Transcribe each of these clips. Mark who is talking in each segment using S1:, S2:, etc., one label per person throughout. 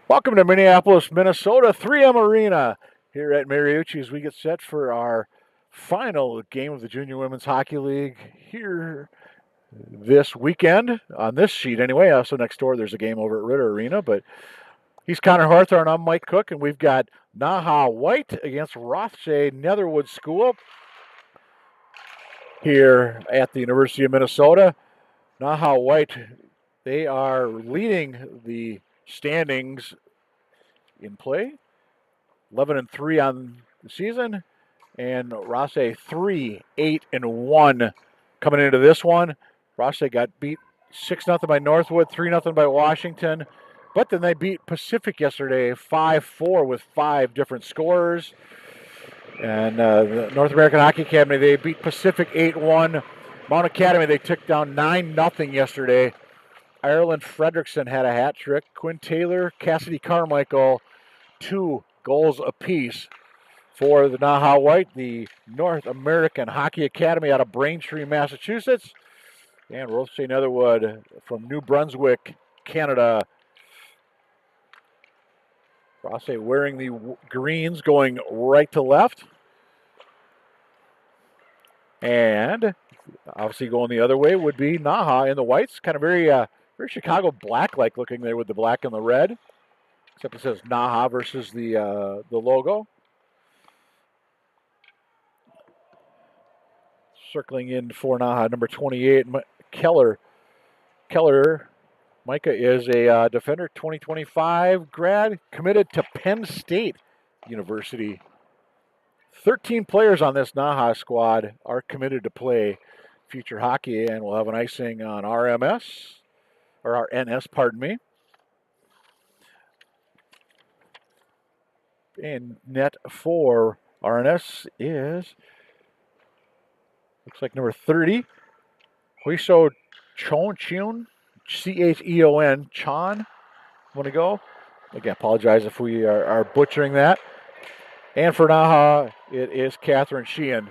S1: Welcome to Minneapolis, Minnesota, 3M Arena here at Mariucci as we get set for our final game of the Junior Women's Hockey League here this weekend, on this sheet anyway. Also next door there's a game over at Ritter Arena, but he's Connor Hawthorne, I'm Mike Cook, and we've got NAHA White against Rothsay Netherwood School here at the University of Minnesota. NAHA White, they are leading the standings in play, 11-3 on the season, and Rothsay 3-8-1 coming into this one. Rothsay got beat 6-0 by Northwood, 3-0 by Washington, but then they beat Pacific yesterday 5-4 with 5 different scorers. And the North American Hockey Academy, they beat Pacific 8-1. Mount Academy, they took down 9-0 yesterday. Ireland Fredrickson had a hat trick. Quinn Taylor, Cassidy Carmichael, 2 goals apiece for the NAHA White, the North American Hockey Academy out of Braintree, Massachusetts. And Rothsay Netherwood from New Brunswick, Canada. Rothsay wearing the greens going right to left. And obviously going the other way would be NAHA in the whites. Kind of very Chicago black-like looking there with the black and the red. Except it says NAHA versus the logo. Circling in for NAHA, number 28, Keller. Micah is a Defender 2025 grad, committed to Penn State University. 13 players on this NAHA squad are committed to play future hockey, and we'll have an icing on RNS, pardon me. And net for RNS is, looks like number 30, Huiso Cheon, Cheon, Chon. Want to go? Again, apologize if we are butchering that. And for NAHA, it is Catherine Sheehan,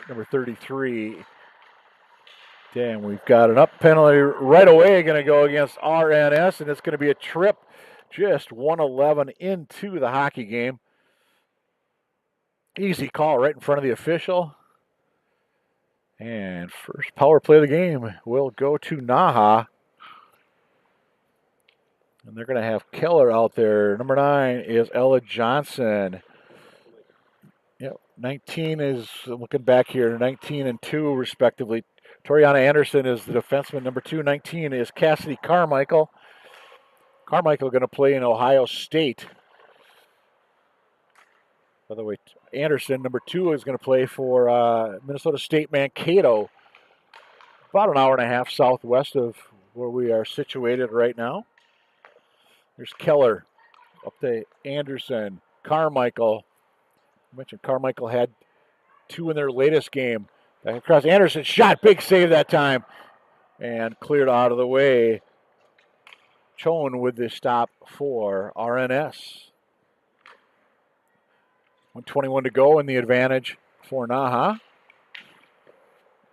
S1: number 33. Damn, we've got an up penalty right away going to go against RNS, and it's going to be a trip just 111 into the hockey game. Easy call right in front of the official. And first power play of the game will go to NAHA. And they're going to have Keller out there. Number 9 is Ella Johnson. Yep, 19 is, looking back here, 19 and 2 respectively. Toriana Anderson is the defenseman. Number 2, 19 is Cassidy Carmichael. Carmichael going to play in Ohio State. By the way, Anderson, number 2, is going to play for Minnesota State Mankato. About an hour and a half southwest of where we are situated right now. There's Keller up to Anderson. Carmichael. I mentioned Carmichael had 2 in their latest game. Back across, Anderson shot, big save that time, and cleared out of the way. Chone with the stop for RNS. 1:21 to go, and the advantage for NAHA.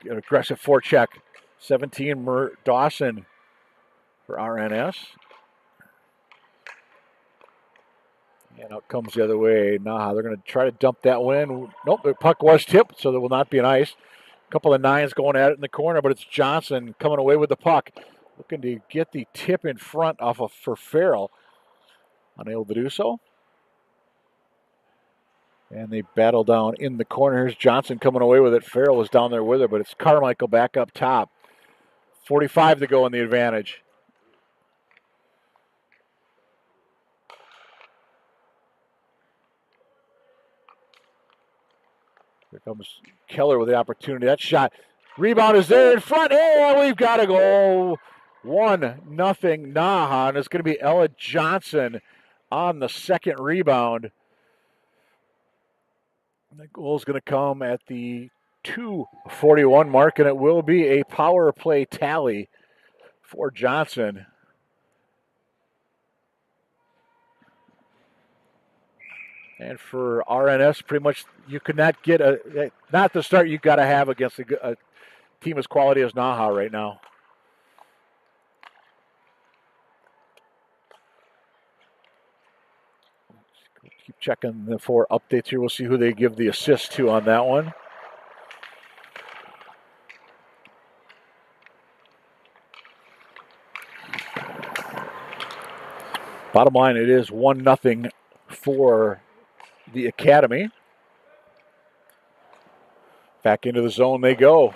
S1: An aggressive forecheck. 17, Dawson for RNS. And out comes the other way. NAHA, they're going to try to dump that one. Nope, the puck was tipped, so there will not be an ice. A couple of 9s going at it in the corner, but it's Johnson coming away with the puck. Looking to get the tip in front for Farrell. Unable to do so. And they battle down in the corner. Here's Johnson coming away with it. Farrell was down there with her, but it's Carmichael back up top. 45 to go in the advantage. Here comes Keller with the opportunity. That shot. Rebound is there in front. Hey, we've got to go 1-0 NAHA. And it's going to be Ella Johnson on the second rebound. The goal is going to come at the 2:41 mark, and it will be a power play tally for Johnson. And for RNS, pretty much you could not get not the start you got to have against a team as quality as NAHA right now. Keep checking the 4 updates here. We'll see who they give the assist to on that one. Bottom line, it is 1-0 for the Academy. Back into the zone they go.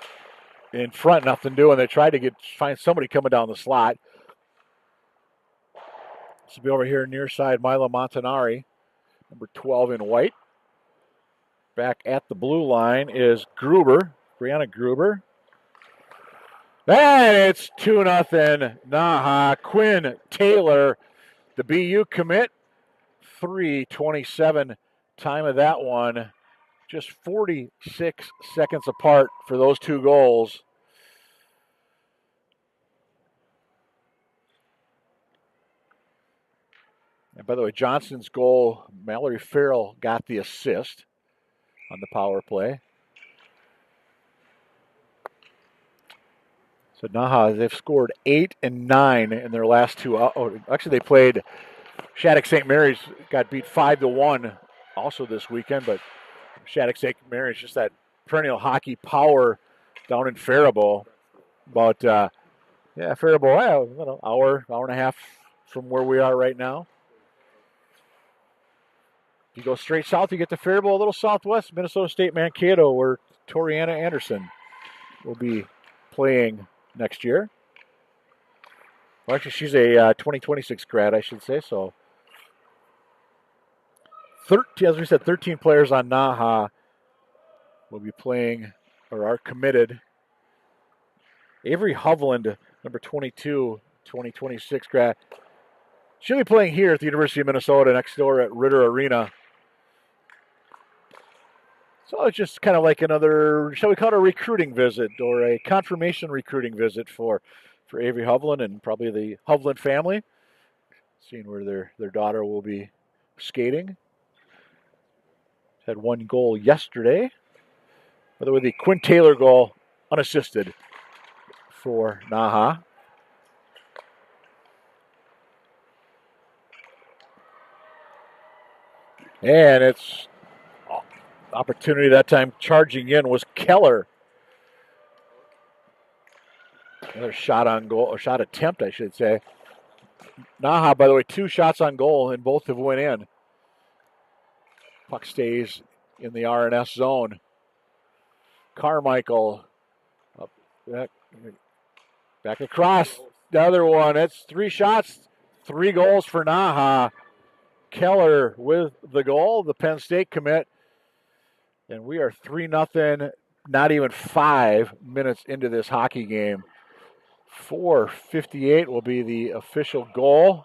S1: In front, nothing doing. They tried to find somebody coming down the slot. This will be over here near side, Mila Montanari, number 12 in white. Back at the blue line is Gruber, Brianna Gruber. And it's 2-0 NAHA. Quinn Taylor, the BU commit. 3:27 time of that one. Just 46 seconds apart for those 2 goals. And by the way, Johnson's goal, Mallory Farrell got the assist on the power play. So NAHA, they've scored 8 and 9 in their last 2. Actually, they played Shattuck St. Mary's, got beat 5-1 also this weekend, but Shattuck St. Mary's just that perennial hockey power down in Faribault. About, Faribault, hour and a half from where we are right now. If you go straight south, you get to Faribault, a little southwest, Minnesota State Mankato, where Toriana Anderson will be playing next year. Well, actually, she's a 2026 grad, I should say. So, 13, as we said, 13 players on NAHA will be playing or are committed. Avery Hovland, number 22, 2026 grad. She'll be playing here at the University of Minnesota next door at Ritter Arena. So it's just kind of like another, shall we call it a recruiting visit or a confirmation recruiting visit for Avery Hovland and probably the Hovland family, seeing where their daughter will be skating. Had 1 goal yesterday. By the way, the Quinn Taylor goal unassisted for NAHA. And it's opportunity that time charging in was Keller. Another shot on goal, or shot attempt, I should say. NAHA, by the way, 2 shots on goal, and both have went in. Puck stays in the RNS zone. Carmichael up back across. The other one. It's 3 shots, 3 goals for NAHA. Keller with the goal, the Penn State commit. And we are 3-0, not even 5 minutes into this hockey game. 4:58 will be the official goal.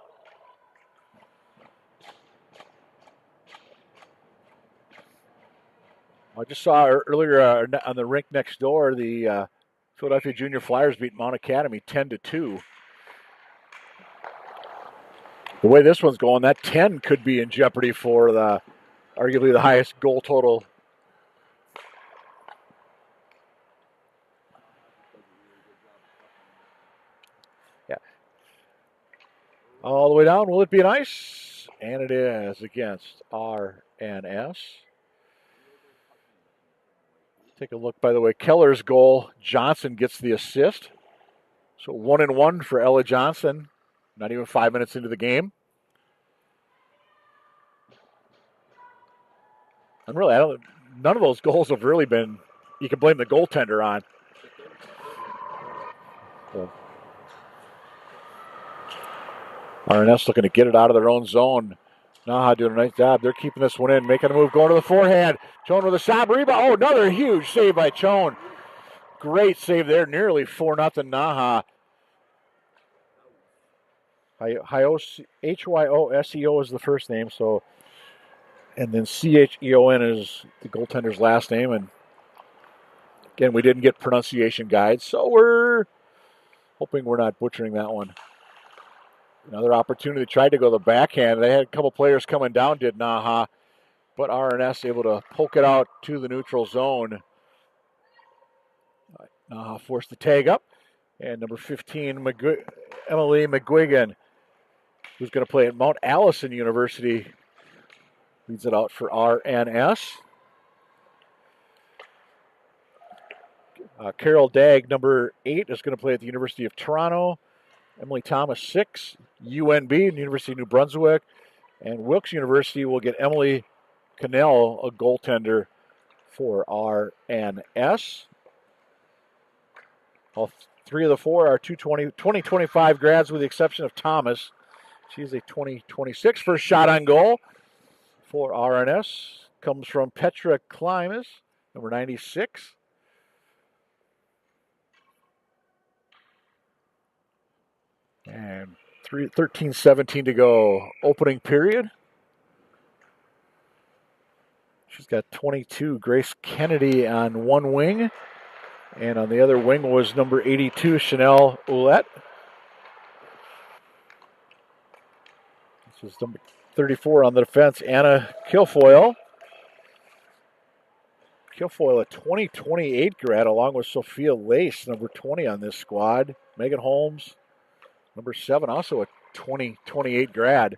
S1: I just saw earlier on the rink next door, the Philadelphia Junior Flyers beat Mount Academy 10-2. The way this one's going, that 10 could be in jeopardy for arguably the highest goal total. Yeah. All the way down, will it be an ice? And it is against RNS. Take a look, by the way, Keller's goal, Johnson gets the assist. So 1-1 for Ella Johnson, not even 5 minutes into the game. And really, none of those goals have really been, you can blame the goaltender on. So, RNS looking to get it out of their own zone. NAHA doing a nice job. They're keeping this one in, making a move, going to the forehand. Chone with a shot, rebound. Oh, another huge save by Chone. Great save there, nearly 4-0 NAHA. Hyoseo is the first name, so, and then Cheon is the goaltender's last name. And again, we didn't get pronunciation guides, so we're hoping we're not butchering that one. Another opportunity, tried to go the backhand. They had a couple players coming down, did NAHA, but RNS able to poke it out to the neutral zone. NAHA forced the tag up, and number 15, Emily McGuigan, who's going to play at Mount Allison University leads it out for RNS. Carol Dagg, number 8, is going to play at the University of Toronto. Emily Thomas, 6, UNB, University of New Brunswick. And Wilkes University will get Emily Cannell, a goaltender, for RNS. All 3 of the 4 are 2025 grads with the exception of Thomas. She's a 2026. First shot on goal for RNS comes from Petra Klimas, number 96. And 13:17 to go. Opening period. She's got 22, Grace Kennedy on one wing. And on the other wing was number 82, Chanel Ouellette. This is number 34 on the defense, Anna Kilfoyle. Kilfoyle, a 2028 grad, along with Sophia Lace, number 20 on this squad. Megan Holmes, number 7, also a 2028 grad.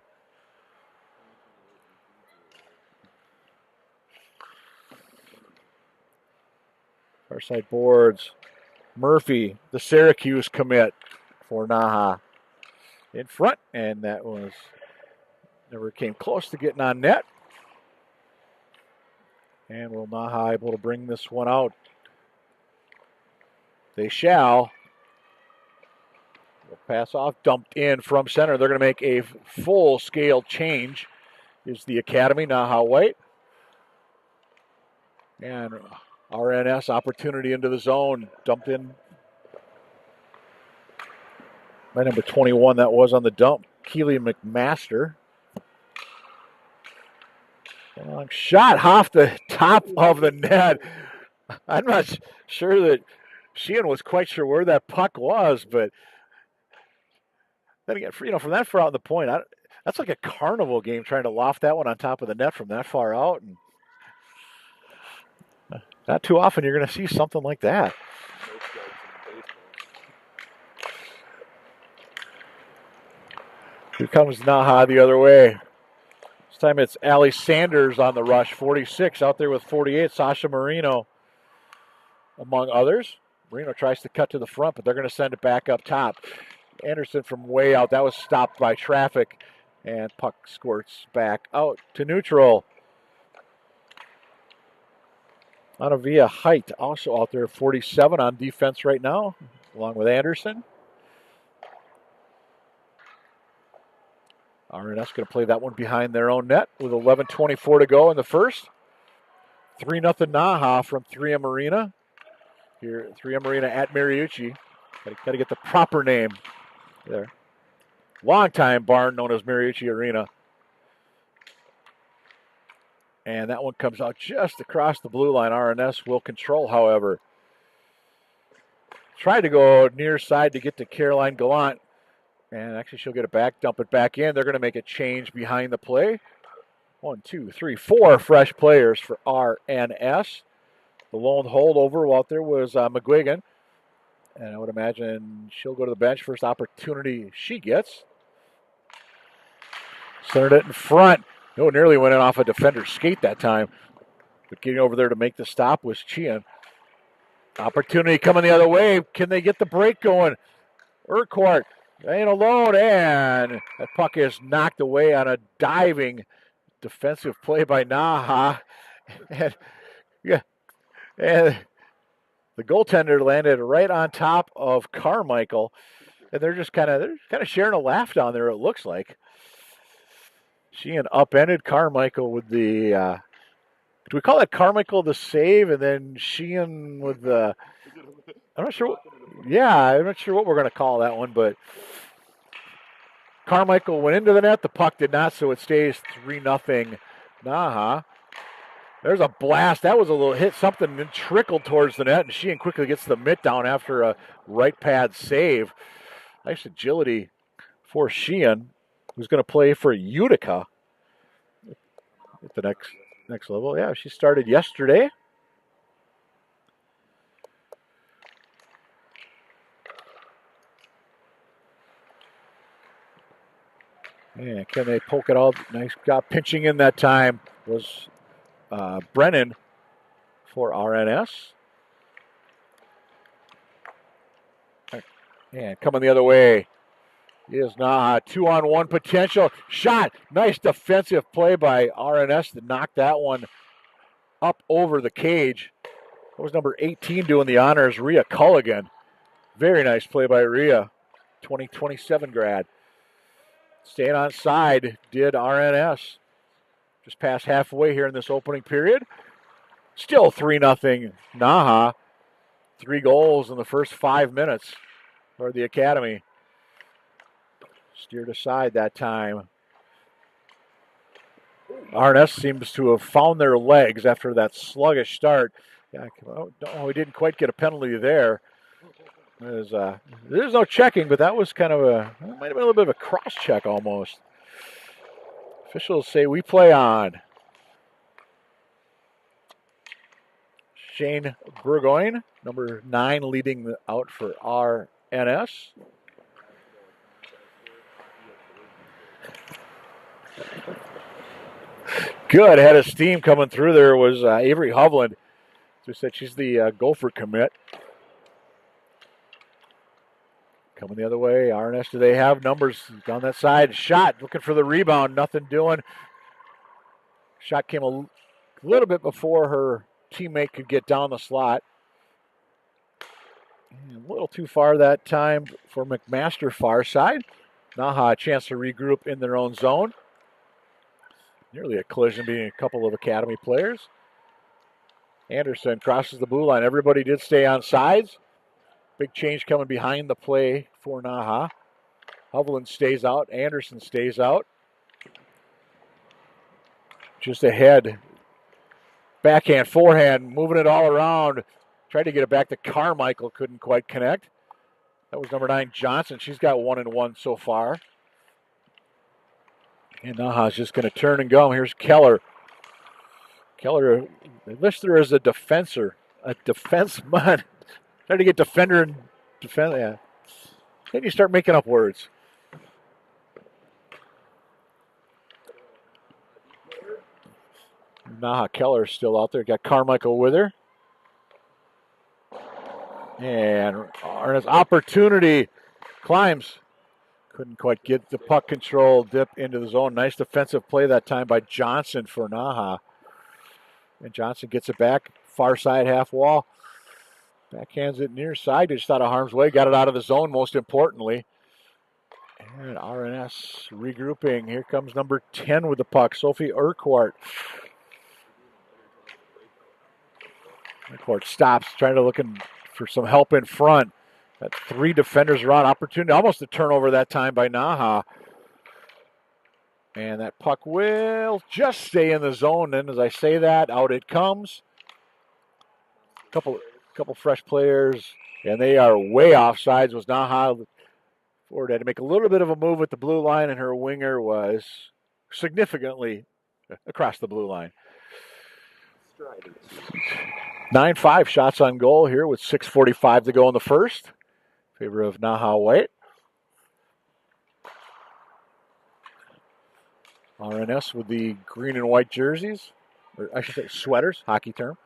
S1: Far side boards. Murphy, the Syracuse commit for NAHA, in front, and that was never came close to getting on net. And will NAHA able to bring this one out? They shall. Pass off, dumped in from center. They're going to make a full-scale change. Is the Academy, NAHA White. And RNS opportunity into the zone. Dumped in by number 21. That was on the dump. Keely McMaster. Long shot off the top of the net. I'm not sure that Sheehan was quite sure where that puck was, but then again, from that far out in the point, that's like a carnival game trying to loft that one on top of the net from that far out. And not too often you're going to see something like that. Here comes NAHA the other way. This time it's Allie Sanders on the rush, 46, out there with 48, Sasha Marino, among others. Marino tries to cut to the front, but they're going to send it back up top. Anderson from way out. That was stopped by traffic, and puck squirts back out to neutral. Anavia Height also out there, 47 on defense right now, along with Anderson. RNS going to play that one behind their own net with 11:24 to go in the first. 3-0 NAHA from 3M Arena. Here, 3M Arena at Mariucci. Got to get the proper name there. Longtime barn known as Mariucci Arena. And that one comes out just across the blue line. RNS will control, however. Tried to go near side to get to Caroline Gallant. And actually she'll get it back, dump it back in. They're going to make a change behind the play. 1, 2, 3, 4 fresh players for RNS. The lone holdover out there was McGuigan. And I would imagine she'll go to the bench. First opportunity she gets. Centered it in front. Nearly went in off a defender's skate that time. But getting over there to make the stop was Sheehan. Opportunity coming the other way. Can they get the break going? Urquhart ain't alone, and that puck is knocked away on a diving defensive play by NAHA. And the goaltender landed right on top of Carmichael, and they're kind of sharing a laugh down there, it looks like. Sheehan upended Carmichael with the do we call that Carmichael the save, and then Sheehan with the I'm not sure what we're going to call that one, but Carmichael went into the net, the puck did not, so it stays 3-0 NAHA. There's a blast. That was a little hit. Something trickled towards the net, and Sheehan quickly gets the mitt down after a right pad save. Nice agility for Sheehan, who's going to play for Utica at the next level. Yeah, she started yesterday. And can they poke it out? Nice job pinching in that time. was Brennan for RNS. And coming the other way is NAHA. 2-on-1 potential. Shot. Nice defensive play by RNS to knock that one up over the cage. That was number 18 doing the honors, Rhea Culligan. Very nice play by Rhea, 2027 grad. Staying on side did RNS. Just past halfway here in this opening period. Still 3-0 NAHA. 3 goals in the first 5 minutes for the Academy. Steered aside that time. RNS seems to have found their legs after that sluggish start. Yeah, we didn't quite get a penalty there. There's no checking, but that was kind of might have been a little bit of a cross check almost. Officials say we play on. Shane Burgoyne, number 9, leading out for RNS. Good head of steam coming through there was Avery Hovland. Who said she's the Gopher commit. Coming the other way, RNS, do they have numbers down that side? Shot, looking for the rebound, nothing doing. Shot came a little bit before her teammate could get down the slot. And a little too far that time for McMaster far side. NAHA a chance to regroup in their own zone. Nearly a collision between a couple of Academy players. Anderson crosses the blue line. Everybody did stay on sides. Big change coming behind the play for NAHA. Hovland stays out. Anderson stays out. Just ahead. Backhand, forehand, moving it all around. Tried to get it back to Carmichael. Couldn't quite connect. That was number 9, Johnson. She's got 1-1 so far. And NAHA's just going to turn and go. Here's Keller. Keller, they list her as a defenseman. Trying to get defender and defend. Yeah. Then you start making up words. NAHA Keller still out there. Got Carmichael with her. And RNS opportunity. Climbs. Couldn't quite get the puck control. Dip into the zone. Nice defensive play that time by Johnson for NAHA. And Johnson gets it back. Far side half wall. Backhands it near side. Just out of harm's way. Got it out of the zone, most importantly. And RNS regrouping. Here comes number 10 with the puck. Sophie Urquhart. Urquhart stops, trying to looking for some help in front. Got 3 defenders around. Opportunity. Almost a turnover that time by NAHA. And that puck will just stay in the zone. And as I say that, out it comes. Couple fresh players, and they are way off sides. Was NAHA. Ford had to make a little bit of a move at the blue line, and her winger was significantly across the blue line. 9-5 shots on goal here with 6:45 to go in the first. In favor of NAHA White. RNS with the green and white jerseys, or I should say sweaters, hockey term.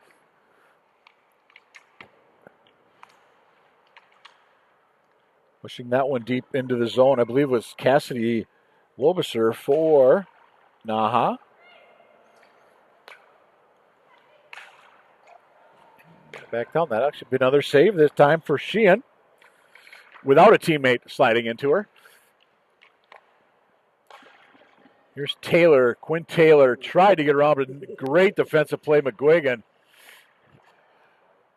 S1: Pushing that one deep into the zone. I believe it was Cassidy Lobiser for NAHA. Back down. That actually be another save this time for Sheehan. Without a teammate sliding into her. Here's Taylor. Quinn Taylor tried to get around, but great defensive play, McGuigan.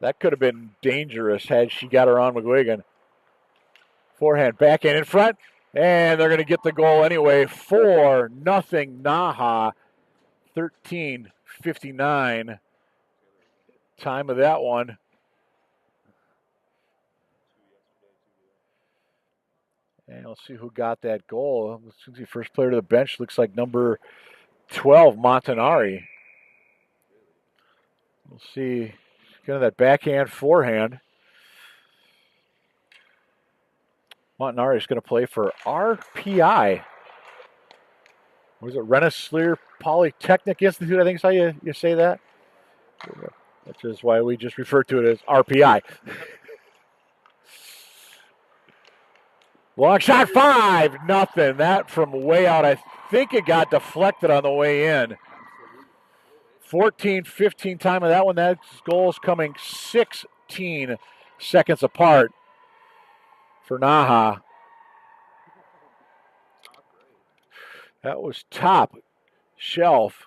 S1: That could have been dangerous had she got around McGuigan. Forehand, backhand in front, and they're going to get the goal anyway. 4-0 NAHA, 13:59. Time of that one. And let's see who got that goal. The first player to the bench looks like number 12, Montanari. We'll see. Kind of that backhand, forehand. Montanari is going to play for RPI. What is it? Rensselaer Polytechnic Institute, I think is how you say that. Which is why we just refer to it as RPI. Long shot, 5-0. That from way out. I think it got deflected on the way in. 14-15 time of that one. That goal's coming 16 seconds apart for NAHA. That was top shelf.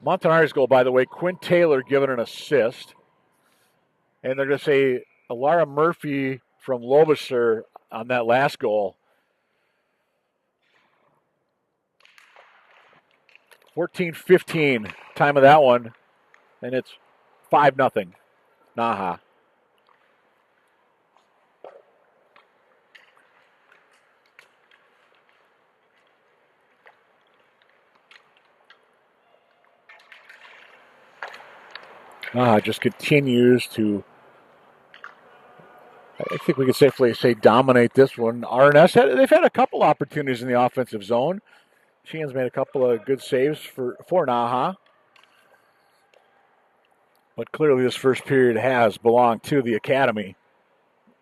S1: Montanari's goal, by the way, Quinn Taylor giving an assist. And they're going to say Alara Murphy from Lobiser on that last goal. 14-15 time of that one. And it's 5-0 NAHA. NAHA just continues to, I think we could safely say, dominate this one. RNS, they've had a couple opportunities in the offensive zone. Sheehan's made a couple of good saves for NAHA. But clearly this first period has belonged to the Academy,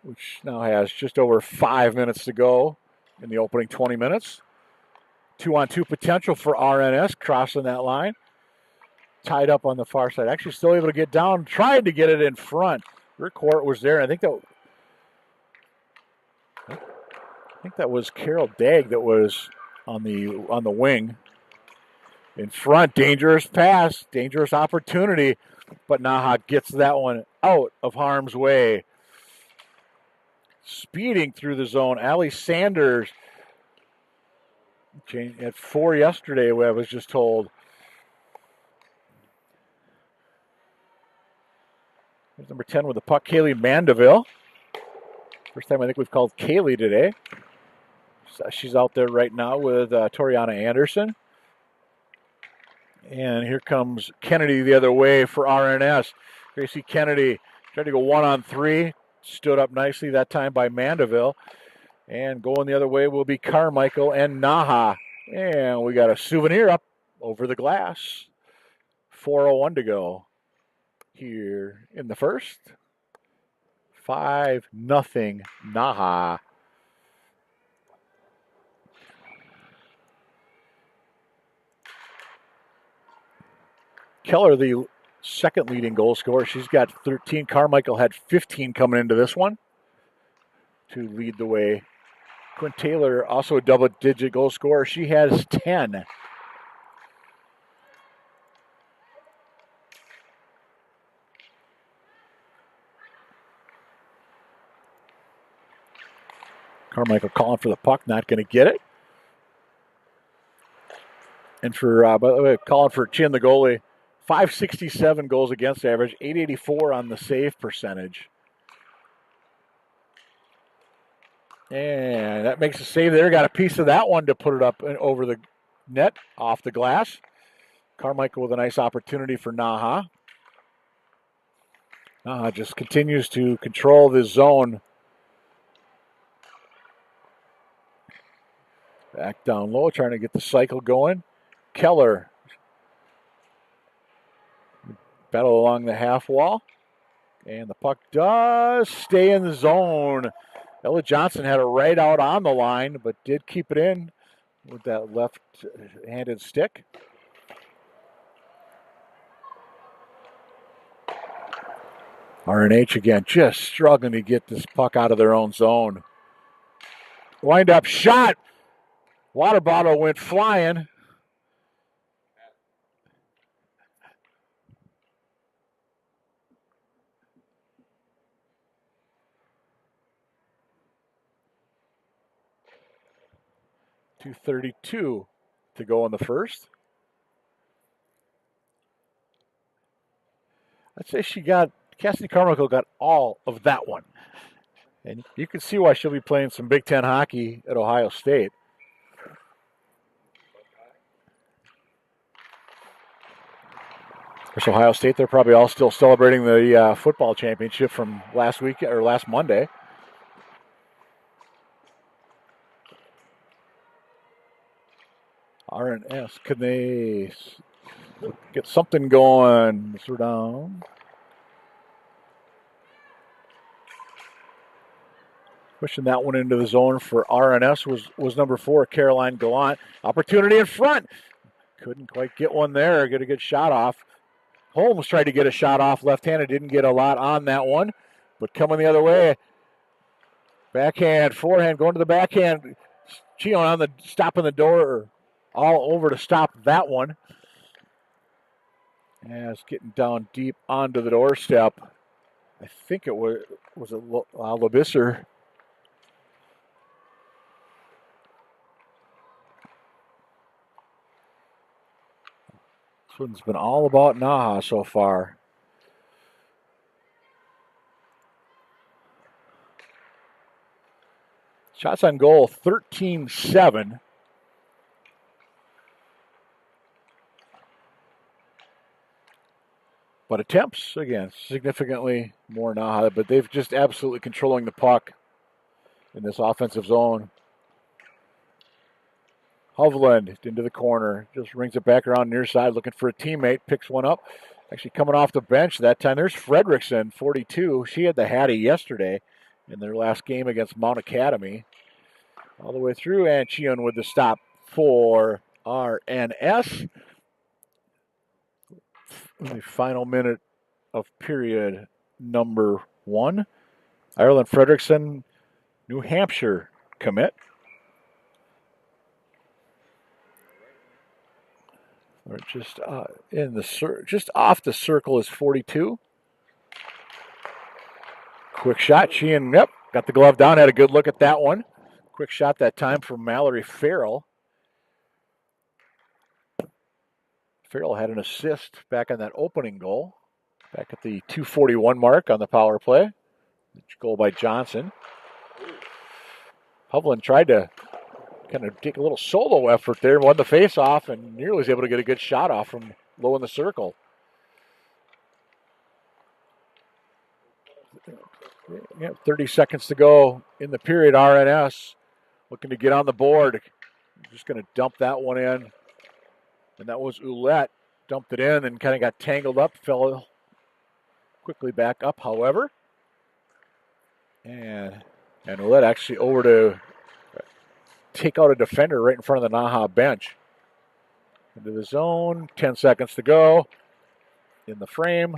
S1: which now has just over 5 minutes to go in the opening 20 minutes. 2-on-2 potential for RNS crossing that line. Tied up on the far side. Actually still able to get down. Tried to get it in front. Rick Court was there. I think that was Carol Dagg that was on the wing. In front. Dangerous pass. Dangerous opportunity. But NAHA gets that one out of harm's way. Speeding through the zone. Allie Sanders at 4 yesterday, I was just told. There's number 10 with the puck, Kaylee Mandeville. First time I think we've called Kaylee today. She's out there right now with Toriana Anderson. And here comes Kennedy the other way for RNS. Gracie Kennedy tried to go 1-on-3. Stood up nicely that time by Mandeville. And going the other way will be Carmichael and NAHA. And we got a souvenir up over the glass. 4:01 to go here in the first. 5-0 NAHA. Keller, the second leading goal scorer. She's got 13. Carmichael had 15 coming into this one to lead the way. Quinn Taylor, also a double-digit goal scorer. She has 10. Carmichael calling for the puck, not going to get it. And for, by the way, calling for Chin, the goalie, 567 goals against average, 884 on the save percentage. And that makes a save there. Got a piece of that one to put it up and over the net, off the glass. Carmichael with a nice opportunity for NAHA. NAHA just continues to control this zone. Back down low, trying to get the cycle going. Keller. Battle along the half wall. And the puck does stay in the zone. Ella Johnson had it right out on the line, but did keep it in with that left-handed stick. RNH again, just struggling to get this puck out of their own zone. Wind-up shot. Water bottle went flying. .232 to go in the first. I'd say Cassidy Carmichael got all of that one. And you can see why she'll be playing some Big Ten hockey at Ohio State. Of course, Ohio State, they're probably all still celebrating the football championship from last week or last Monday. RNS, can they get something going? So down. Pushing that one into the zone for RNS was number 4, Caroline Gallant. Opportunity in front. Couldn't quite get one there. Get a good shot off. Holmes tried to get a shot off left-handed. Didn't get a lot on that one. But coming the other way. Backhand, forehand, going to the backhand. Chion on the stopping the door. All over to stop that one. As getting down deep onto the doorstep. I think it was Labisser. This one's been all about NAHA so far. Shots on goal, 13-7. But attempts, again, significantly more NAHA, but they've just absolutely controlling the puck in this offensive zone. Hovland into the corner, just rings it back around near side, looking for a teammate, picks one up. Actually coming off the bench that time. There's Fredrickson, 42. She had the Hattie yesterday in their last game against Mount Academy. All the way through, and Chion with the stop for RNS. The final minute of period number 1. Ireland Fredrickson, New Hampshire commit. We're just just off the circle is 42. Quick shot. Chion, got the glove down. Had a good look at that one. Quick shot that time from Mallory Farrell. Farrell had an assist back on that opening goal. Back at the 2:41 mark on the power play. Goal by Johnson. Hovland tried to kind of take a little solo effort there, won the face-off, and nearly was able to get a good shot off from low in the circle. 30 seconds to go in the period. RNS looking to get on the board. Just going to dump that one in. And that was Ouellette. Dumped it in and kind of got tangled up. Fell quickly back up, however. And Ouellette actually over to take out a defender right in front of the NAHA bench. Into the zone. 10 seconds to go. In the frame.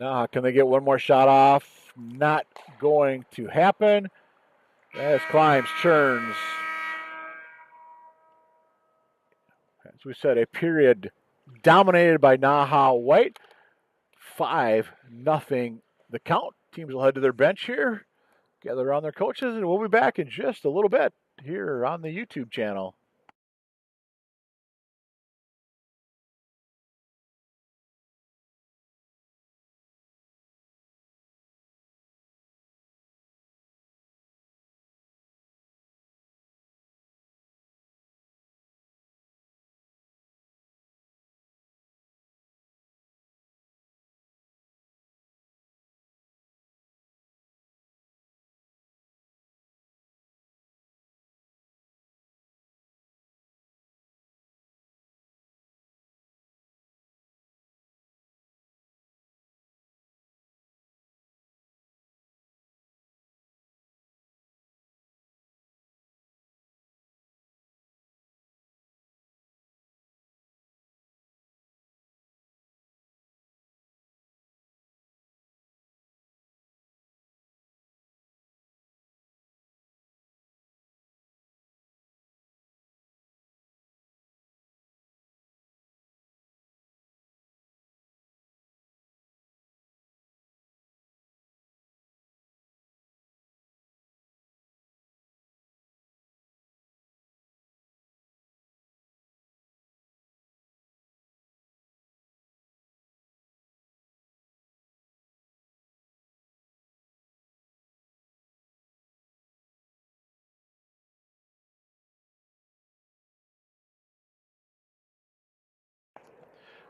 S1: NAHA, can they get one more shot off? Not going to happen. As Climbs churns. As we said, a period dominated by NAHA White. 5-0 the count. Teams will head to their bench here, gather around their coaches, and we'll be back in just a little bit here on the YouTube channel.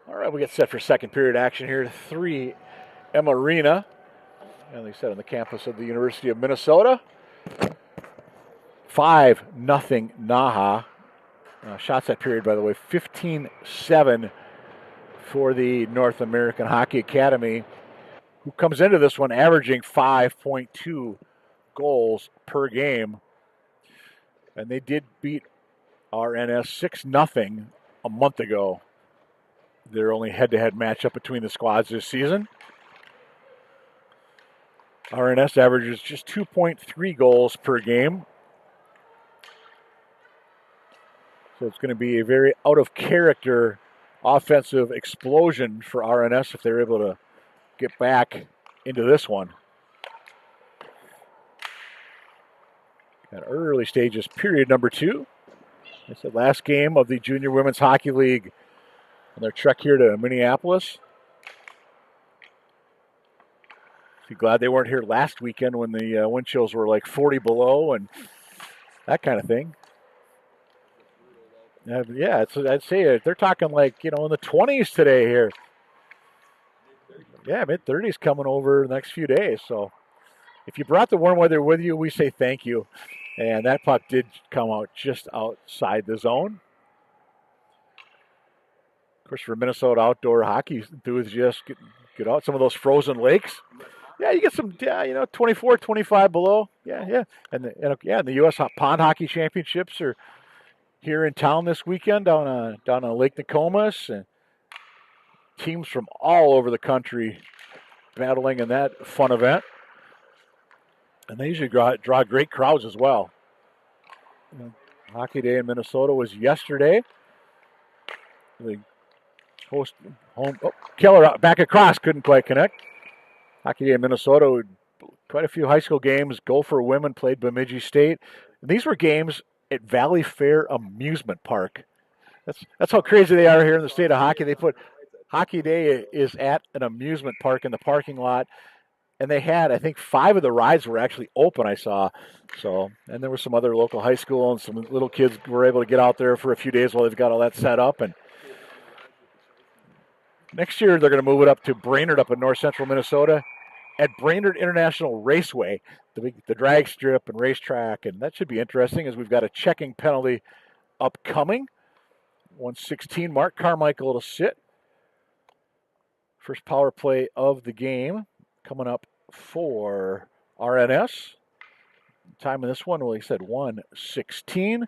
S1: All right, we get set for second period action here. 3M Arena, and they said on the campus of the University of Minnesota. 5-0 NAHA. Shots that period, by the way, 15-7 for the North American Hockey Academy, who comes into this one averaging 5.2 goals per game. And they did beat RNS 6-0 a month ago. Their only head-to-head matchup between the squads this season. RNS averages just 2.3 goals per game. So it's going to be a very out-of-character offensive explosion for RNS if they're able to get back into this one. At early stages, period number 2. It's the last game of the Junior Women's Hockey League on their trek here to Minneapolis. Be glad they weren't here last weekend when the wind chills were like 40 below and that kind of thing. Yeah, I'd say they're talking like, in the 20s today here. Yeah, mid-30s coming over the next few days. So if you brought the warm weather with you, we say thank you. And that puck did come out just outside the zone. Of course, for Minnesota outdoor hockey enthusiasts, get out some of those frozen lakes. Yeah, you get some, 24, 25 below. Yeah. And the U.S. Pond Hockey Championships are here in town this weekend down on Lake Nokomis. And teams from all over the country battling in that fun event. And they usually draw great crowds as well. Hockey Day in Minnesota was yesterday. The host home. Keller back across, couldn't quite connect. Hockey Day in Minnesota, quite a few high school games. Gopher women played Bemidji State. And these were games at Valley Fair Amusement Park. That's how crazy they are here in the state of hockey. They put Hockey Day is at an amusement park in the parking lot. And they had, I think, 5 of the rides were actually open, I saw. So, and there were some other local high school and some little kids were able to get out there for a few days while they've got all that set up. And next year, they're going to move it up to Brainerd up in north central Minnesota at Brainerd International Raceway, the drag strip and racetrack. And that should be interesting as we've got a checking penalty upcoming. 1:16, Mark Carmichael to sit. First power play of the game coming up for RNS. Time in this one, well, he said 1:16.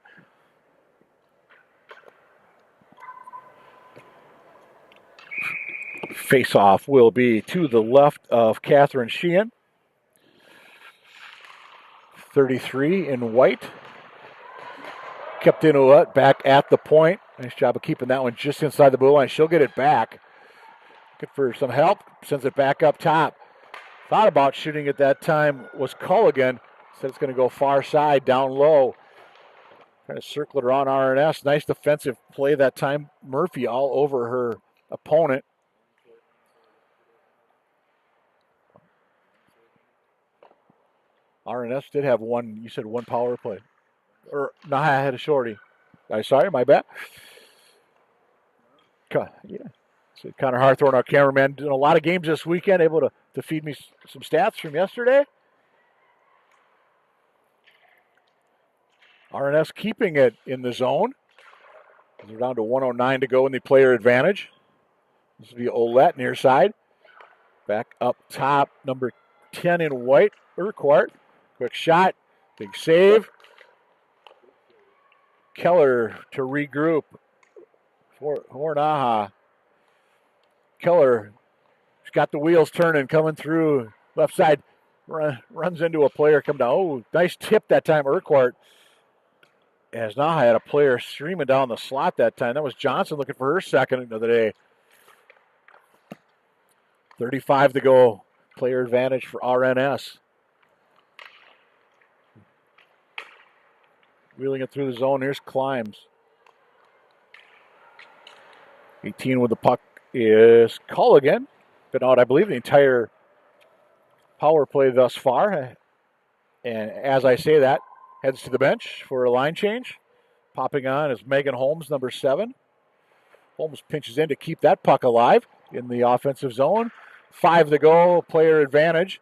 S1: Face-off will be to the left of Catherine Sheehan. 33 in white. Kept into back at the point. Nice job of keeping that one just inside the blue line. She'll get it back. Looking for some help. Sends it back up top. Thought about shooting at that time was Culligan. Said it's going to go far side, down low. Trying to circle it around RNS. Nice defensive play that time. Murphy all over her opponent. RNS did have one, you said one power play. Or, no, I had a shorty. Sorry, my bad. Yeah. So Connor Harthorne, our cameraman, doing a lot of games this weekend, able to feed me some stats from yesterday. RNS keeping it in the zone. They're down to 1:09 to go in the player advantage. This will be Olette near side. Back up top, number 10 in white, Urquhart. Quick shot, big save. Keller to regroup for NAHA. Keller, she's got the wheels turning, coming through left side. Runs into a player, come down. Oh, nice tip that time, Urquhart. As NAHA had a player streaming down the slot that time. That was Johnson looking for her second of the day. 35 to go. Player advantage for RNS. Wheeling it through the zone. Here's Climbs. 18 with the puck is Culligan. Been out, I believe, the entire power play thus far. And as I say that, heads to the bench for a line change. Popping on is Megan Holmes, number 7. Holmes pinches in to keep that puck alive in the offensive zone. 5 to go, player advantage.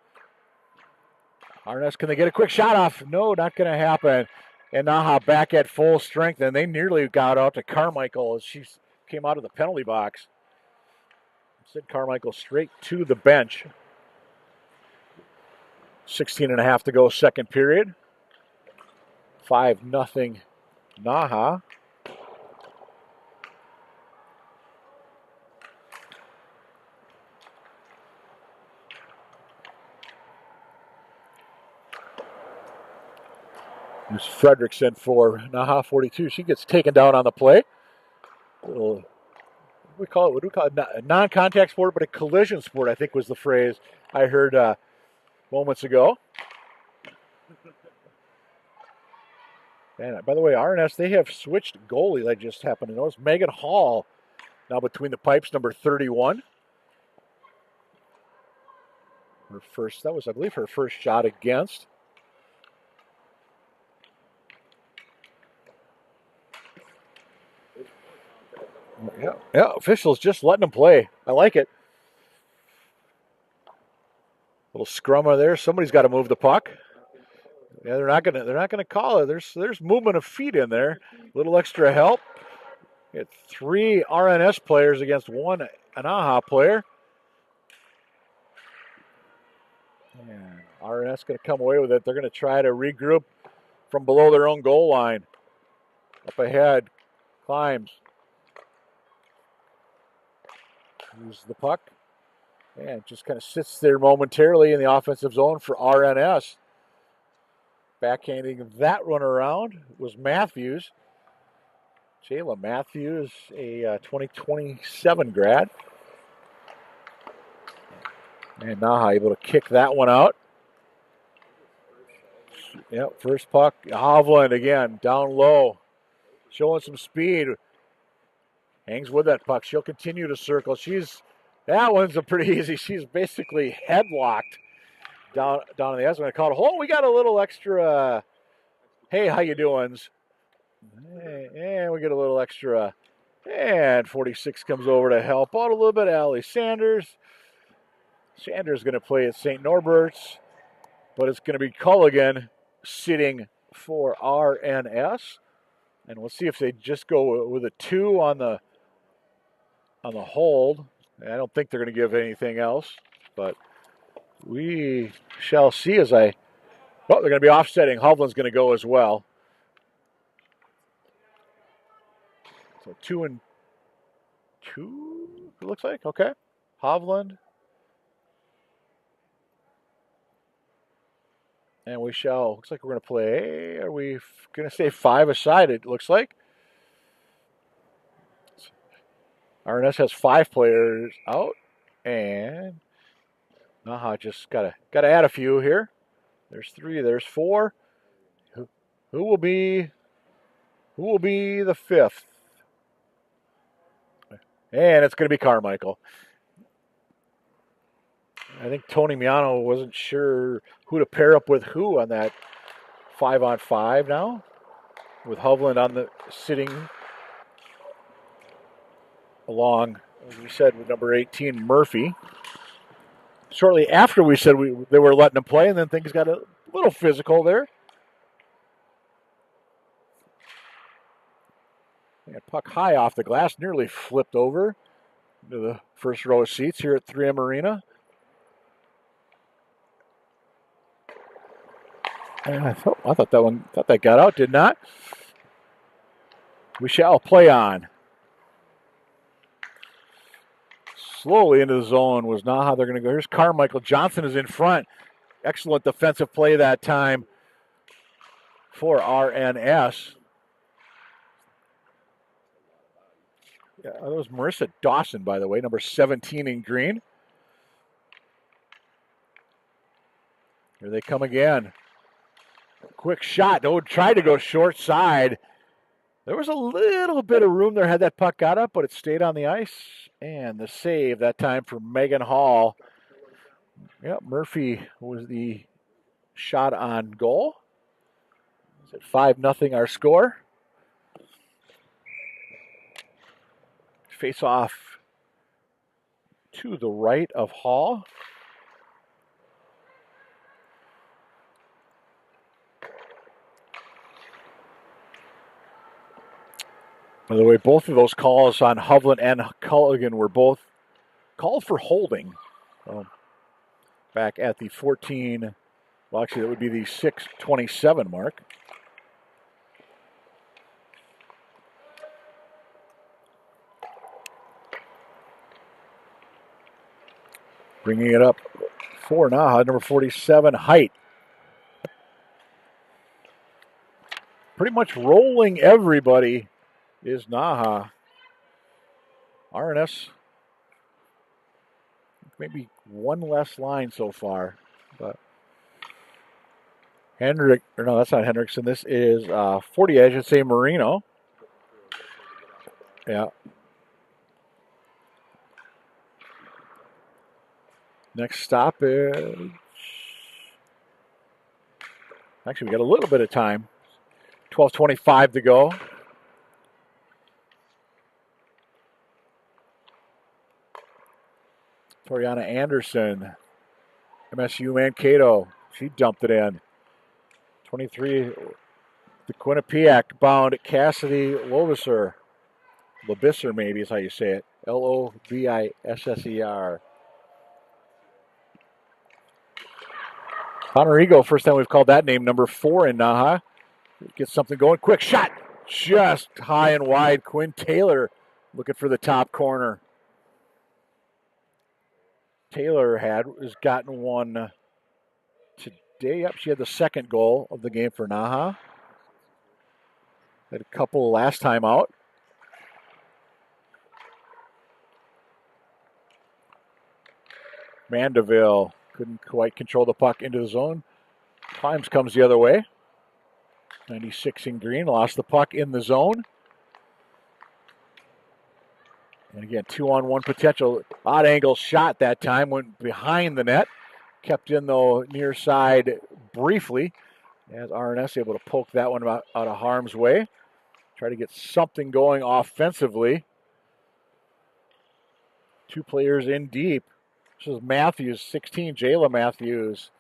S1: RNS, can they get a quick shot off? No, not going to happen. And NAHA back at full strength, and they nearly got out to Carmichael as she came out of the penalty box. Sent Carmichael straight to the bench. 16.5 to go, second period. 5-0 NAHA. There's Fredrickson for NAHA 42. She gets taken down on the play. What do we call it? A non-contact sport, but a collision sport, I think was the phrase I heard moments ago. And by the way, RNS, they have switched goalie. That just happened to notice. Megan Hall now between the pipes, number 31. That was, I believe, her first shot against. Yeah, officials just letting them play. I like it. Little scrummer there. Somebody's got to move the puck. Yeah, they're not gonna call it. There's movement of feet in there. A little extra help. We had 3 RNS players against 1 NAHA player. And RNS going to come away with it. They're going to try to regroup from below their own goal line. Up ahead, climbs. Uses the puck. And just kind of sits there momentarily in the offensive zone for RNS. Backhanding that run around was Matthews. Jayla Matthews, a 2027 grad. And NAHA able to kick that one out. Yep, first puck. Hovland again, down low. Showing some speed. Hangs with that puck. She'll continue to circle. That one's a pretty easy. She's basically headlocked down in the ice. I'm going to call it. Oh, we got a little extra. Hey, how you doing? And we get a little extra. And 46 comes over to help out a little bit. Allie Sanders. Sanders going to play at St. Norbert's, but it's going to be Culligan sitting for RNS. And we'll see if they just go with a 2 on the hold. I don't think they're going to give anything else, but we shall see as they're going to be offsetting. Hovland's going to go as well. So 2 and 2, it looks like. Okay. Hovland. And looks like we're going to play, are we going to say 5 aside, it looks like. RNS has 5 players out, and NAHA just got to add a few here. There's 3, there's 4. Who will be the 5th? And it's going to be Carmichael. I think Tony Miano wasn't sure who to pair up with who on that 5-on-5 now, with Hovland on the sitting along, as we said, with number 18, Murphy. Shortly after we said they were letting him play, and then things got a little physical there. And puck high off the glass, nearly flipped over to the first row of seats here at 3M Arena. And I thought that got out, did not. We shall play on. Slowly into the zone was NAHA. They're going to go. Here's Carmichael. Johnson is in front. Excellent defensive play that time for RNS. Yeah, that was Marissa Dawson, by the way, number 17 in green. Here they come again. Quick shot. Oh, tried to go short side. There was a little bit of room there had that puck got up, but it stayed on the ice. And the save that time for Megan Hall. Yep, Murphy was the shot on goal. Is it 5-0 our score? Face off to the right of Hall. By the way, both of those calls on Hovland and Culligan were both called for holding. Back at the 14, well, actually, that would be the 6:27 mark. Bringing it up for NAHA, number 47, Height. Pretty much rolling everybody is NAHA. RNS, maybe one less line so far. But Hendrick, or no, that's not Hendrickson. This is 40, I should say, Marino. Yeah. Next stop is... Actually, we got a little bit of time. 12:25 to go. Toriana Anderson, MSU Mankato. She dumped it in. 23, the Quinnipiac bound Cassidy Lobisser. Lobisser, maybe is how you say it. Lobisser. Ponerigo, first time we've called that name, number 4 in NAHA. Get something going. Quick shot. Just high and wide. Quinn Taylor looking for the top corner. Taylor has gotten one today. Yep, she had the second goal of the game for NAHA. Had a couple last time out. Mandeville couldn't quite control the puck into the zone. Climbs comes the other way. 96 in green, lost the puck in the zone. And again, 2-on-1 potential. Odd angle shot that time, went behind the net. Kept in, though, near side briefly. As RNS able to poke that one out of harm's way. Try to get something going offensively. 2 players in deep. This is Matthews, 16, Jayla Matthews.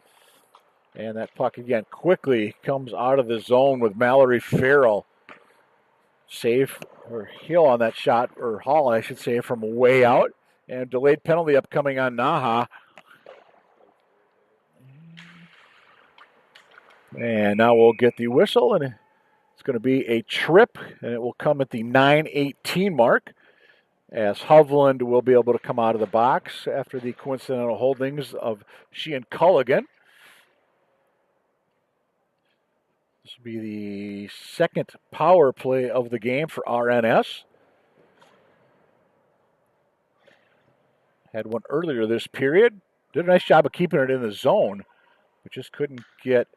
S1: And that puck again quickly comes out of the zone with Mallory Farrell. Save or Hill on that shot, or Hall, I should say, from way out. And delayed penalty upcoming on NAHA. And now we'll get the whistle, and it's going to be a trip, and it will come at the 9:18 mark, as Hovland will be able to come out of the box after the coincidental holdings of she and Culligan. This will be the second power play of the game for RNS. Had one earlier this period. Did a nice job of keeping it in the zone, but just couldn't get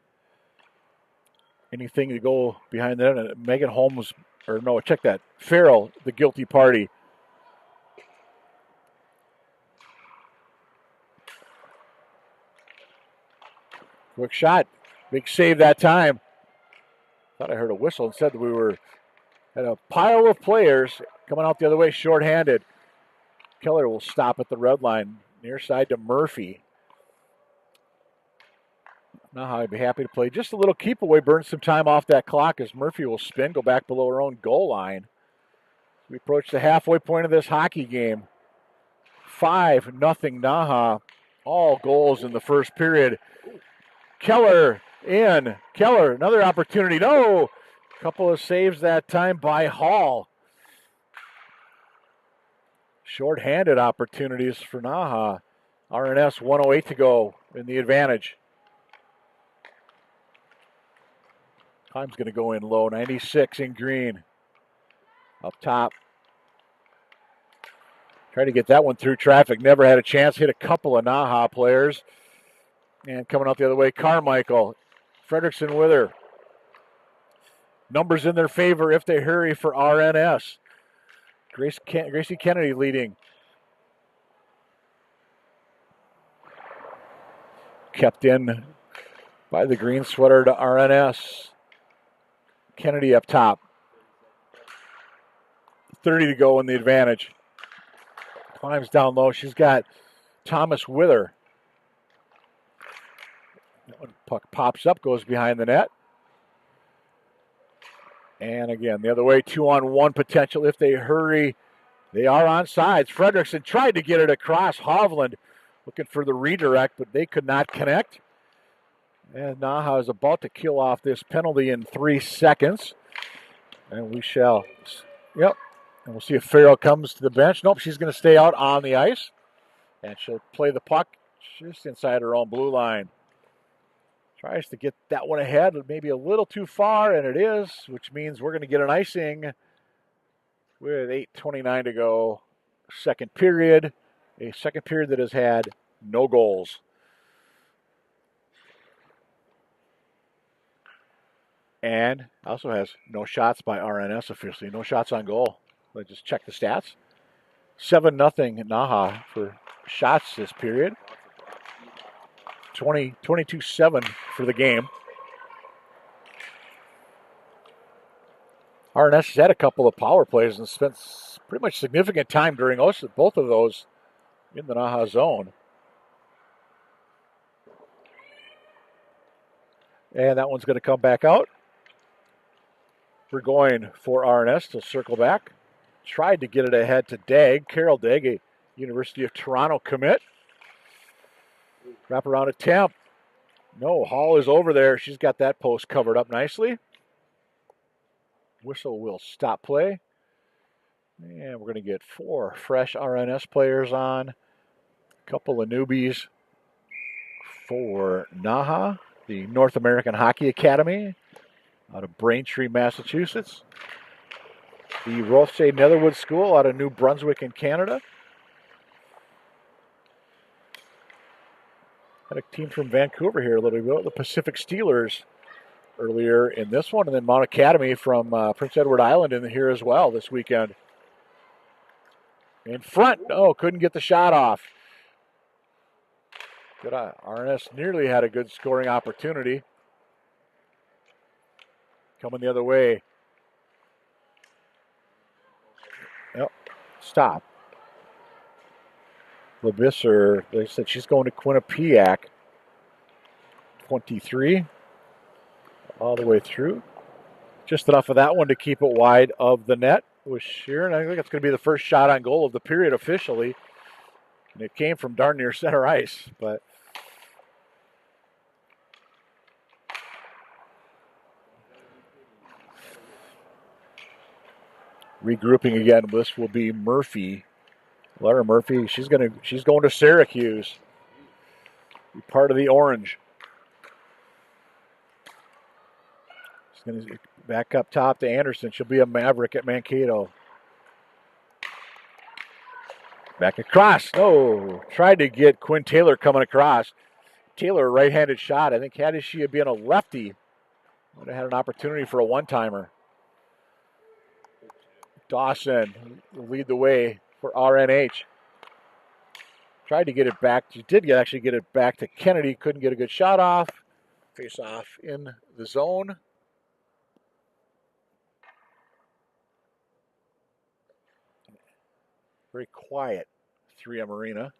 S1: anything to go behind that. And Megan Holmes, or no, check that. Farrell, the guilty party. Quick shot. Big save that time. Thought I heard a whistle. Instead, we had a pile of players coming out the other way, shorthanded. Keller will stop at the red line, near side to Murphy. Now I'd be happy to play just a little keep away, burn some time off that clock as Murphy will spin, go back below her own goal line. We approach the halfway point of this hockey game. 5-0 NAHA. All goals in the first period. Keller in. Keller, another opportunity. No! Couple of saves that time by Hall. Short-handed opportunities for NAHA. RNS 1:08 to go in the advantage. Time's going to go in low. 96 in green. Up top. Trying to get that one through traffic. Never had a chance. Hit a couple of NAHA players. And coming out the other way, Carmichael. Fredrickson with her. Numbers in their favor if they hurry for RNS. Gracie Kennedy leading. Kept in by the green sweater to RNS. Kennedy up top. 30 to go in the advantage. Climbs down low. She's got Thomas with her. That one puck pops up, goes behind the net. And again, the other way, 2-on-1 potential if they hurry. They are on sides. Fredrickson tried to get it across. Hovland looking for the redirect, but they could not connect. And NAHA is about to kill off this penalty in 3 seconds. And we shall, yep. And we'll see if Farrell comes to the bench. Nope, she's going to stay out on the ice. And she'll play the puck just inside her own blue line. Tries to get that one ahead, maybe a little too far, and it is, which means we're going to get an icing with 8:29 to go. Second period, a second period that has had no goals. And also has no shots by RNS officially, no shots on goal. Let's just check the stats. 7-0 NAHA for shots this period. 22-7 for the game. RNS has had a couple of power plays and spent pretty much significant time during both of those in the NAHA zone. And that one's going to come back out. We're going for RNS to circle back. Tried to get it ahead to Dagg. Carol Dagg, a University of Toronto commit. Wrap around attempt. No, Hall is over there. She's got that post covered up nicely. Whistle will stop play. And we're going to get 4 fresh RNS players on. A couple of newbies for NAHA, the North American Hockey Academy out of Braintree, Massachusetts. The Rothsay Netherwood School out of New Brunswick in Canada. Had a team from Vancouver here a little bit, the Pacific Steelers earlier in this one, and then Mount Academy from Prince Edward Island in here as well this weekend. In front, couldn't get the shot off. Good eye. RNS nearly had a good scoring opportunity. Coming the other way. Yep, stop. Lebisser, they said she's going to Quinnipiac. 23. All the way through. Just enough of that one to keep it wide of the net with Sheeran. I think it's going to be the first shot on goal of the period officially. And it came from darn near center ice. But regrouping again, this will be Murphy. Lara Murphy, she's going to Syracuse. Be part of the Orange. She's going to back up top to Anderson. She'll be a Maverick at Mankato. Back across. No. Tried to get Quinn Taylor coming across. Taylor, right-handed shot. I think had she been a lefty, would have had an opportunity for a one-timer. Dawson will lead the way for RNH. Tried to get it back. She did actually get it back to Kennedy. Couldn't get a good shot off. Face off in the zone. Very quiet 3M Arena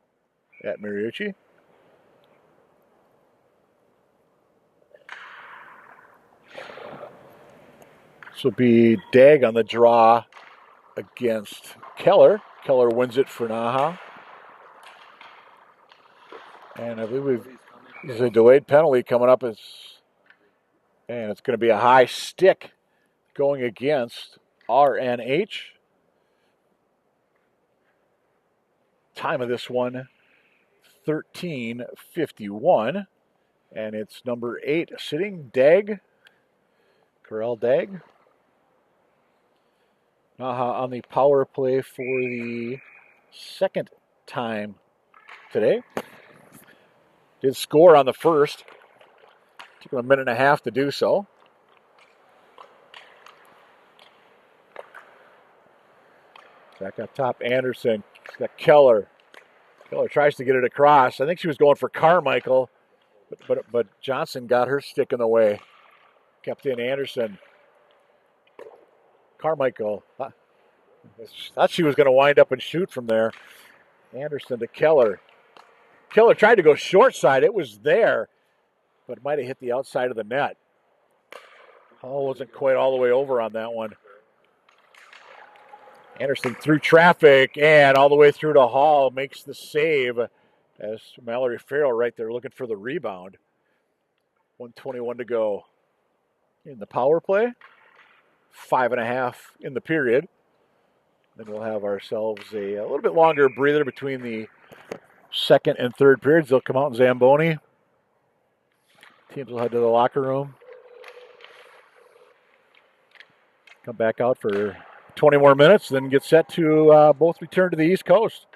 S1: at Mariucci. This will be Dagg on the draw against Keller. Keller wins it for NAHA. And I believe there's a delayed penalty coming up. And it's going to be a high stick going against RNH. Time of this one, 13:51. And it's number 8 sitting, Dagg. Carell Dagg. NAHA on the power play for the second time today. Did score on the first. Took him a minute and a half to do so. Back up top, Anderson. He's got Keller. Keller tries to get it across. I think she was going for Carmichael, but Johnson got her stick in the way. Kept in Anderson. Carmichael. Thought she was going to wind up and shoot from there. Anderson to Keller. Keller tried to go short side. It was there, but it might have hit the outside of the net. Hall wasn't quite all the way over on that one. Anderson through traffic and all the way through to Hall, makes the save as Mallory Farrell right there looking for the rebound. 1:21 to go in the power play. 5.5 in the period. Then we'll have ourselves a little bit longer breather between the second and third periods. They'll come out in Zamboni. Teams will head to the locker room. Come back out for 20 more minutes, then get set to both return to the East Coast.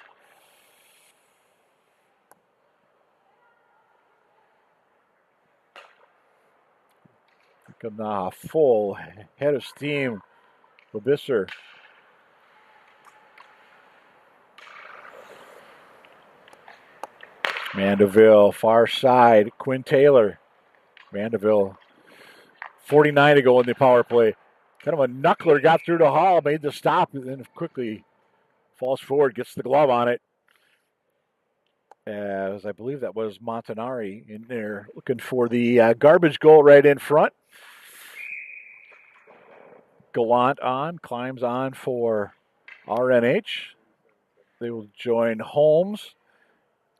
S1: Come now, full head of steam. Lebisser. Mandeville, far side. Quinn Taylor. Mandeville. 49 to go in the power play. Kind of a knuckler, got through to Hall, made the stop, and then quickly falls forward, gets the glove on it. As I believe that was Montanari in there looking for the garbage goal right in front. Gallant on, climbs on for RNH. They will join Holmes.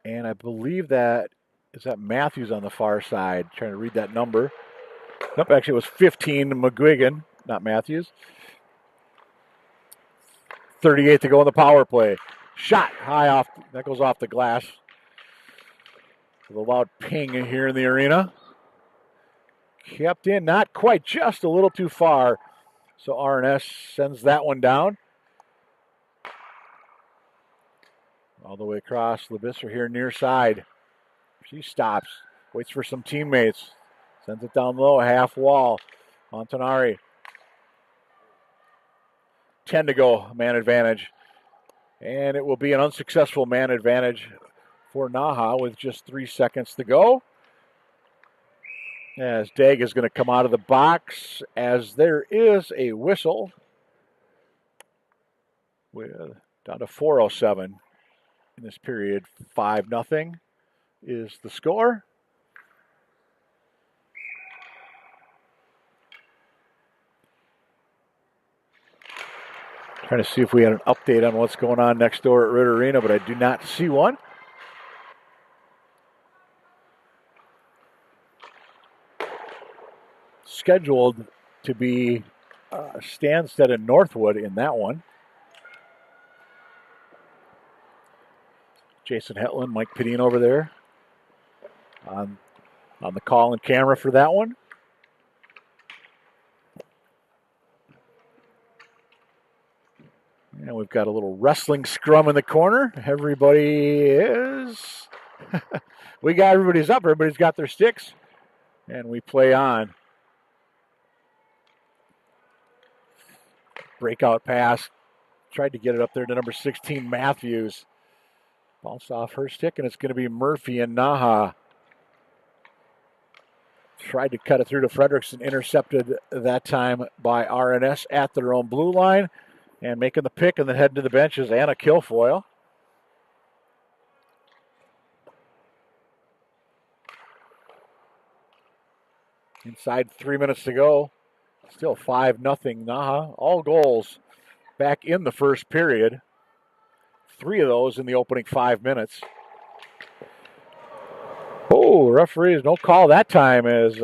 S1: And I believe that, is that Matthews on the far side? Trying to read that number. Nope, actually it was 15, McGuigan, not Matthews. 38 to go in the power play. Shot high off, that goes off the glass. With a loud ping here in the arena. Kept in, not quite, just a little too far. So RNS sends that one down. All the way across, Lebisser here near side. She stops, waits for some teammates. Sends it down low, half wall. Montanari. 10 to go, man advantage. And it will be an unsuccessful man advantage for NAHA with just 3 seconds to go. As Degg is going to come out of the box as there is a whistle. We're down to 4:07 in this period. 5-0 is the score. Trying to see if we had an update on what's going on next door at Red Arena, but I do not see one. Scheduled to be Stansted and Northwood in that one. Jason Hetland, Mike Pedine over there on the call and camera for that one. And we've got a little wrestling scrum in the corner. Everybody is... everybody's up. Everybody's got their sticks. And we play on. Breakout pass. Tried to get it up there to number 16, Matthews. Bounced off her stick, and it's going to be Murphy and NAHA. Tried to cut it through to Frederickson. Intercepted that time by RNS at their own blue line. And making the pick and then heading to the bench is Anna Kilfoyle. Inside 3 minutes to go. Still 5-0 NAHA. All goals back in the first period. 3 of those in the opening 5 minutes. Oh, referees, no call that time as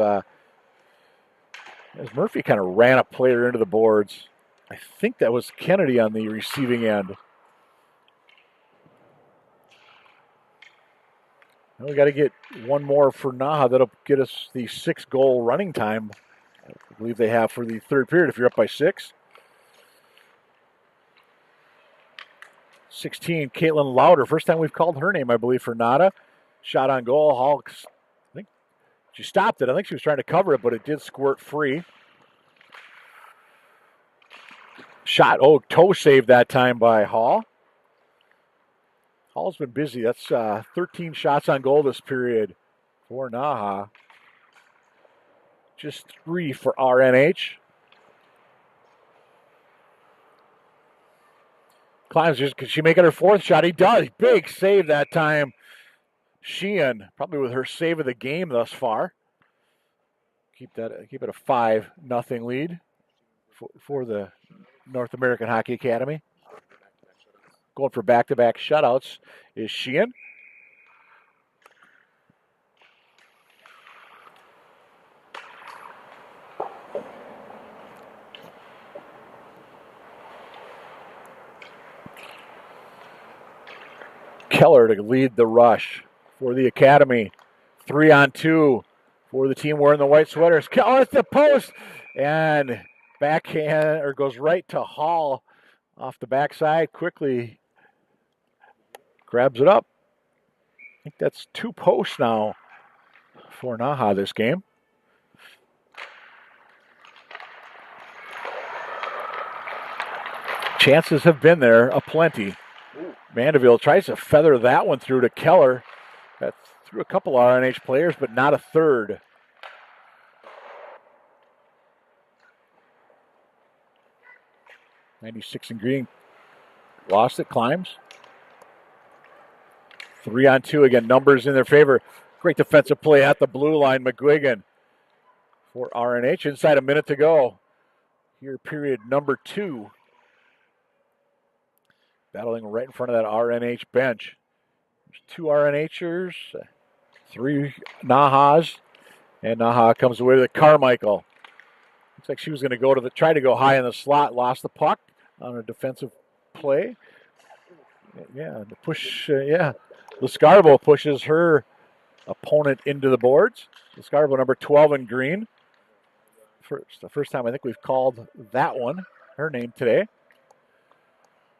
S1: Murphy kind of ran a player into the boards. I think that was Kennedy on the receiving end. Now we got to get one more for NAHA. That'll get us the 6-goal running time. I believe they have for the third period if you're up by 6. 16, Caitlin Lauder. First time we've called her name, I believe, for NAHA. Shot on goal. Hawks, I think she stopped it. I think she was trying to cover it, but it did squirt free. Shot, toe save that time by Hall. Hall's been busy. That's 13 shots on goal this period for NAHA. Just 3 for RNH. Climbs, can she make it her 4th shot? He does. Big save that time. Sheehan, probably with her save of the game thus far. keep it a 5-0 lead for the North American Hockey Academy. Going for back-to-back shutouts is Sheehan. Keller to lead the rush for the Academy. 3-on-2 for the team wearing the white sweaters. Keller at the post and backhand or goes right to Hall off the backside. Quickly grabs it up. I think that's 2 posts now for NAHA this game. Chances have been there aplenty. Mandeville tries to feather that one through to Keller. That threw a couple RNH players, but not a third. '96 in green. Lost it, climbs. 3-on-2 again. Numbers in their favor. Great defensive play at the blue line. McGuigan for RNH. Inside a minute to go. Here, period number 2. Battling right in front of that RNH bench. There's 2 RNHers, 3 NAHAs, and NAHA comes away with a Carmichael. Looks like she was going to try to go high in the slot, lost the puck on a defensive play. Yeah, the push. Lascarbo pushes her opponent into the boards. Lascarbo, number 12 in green. The first time I think we've called that one her name today.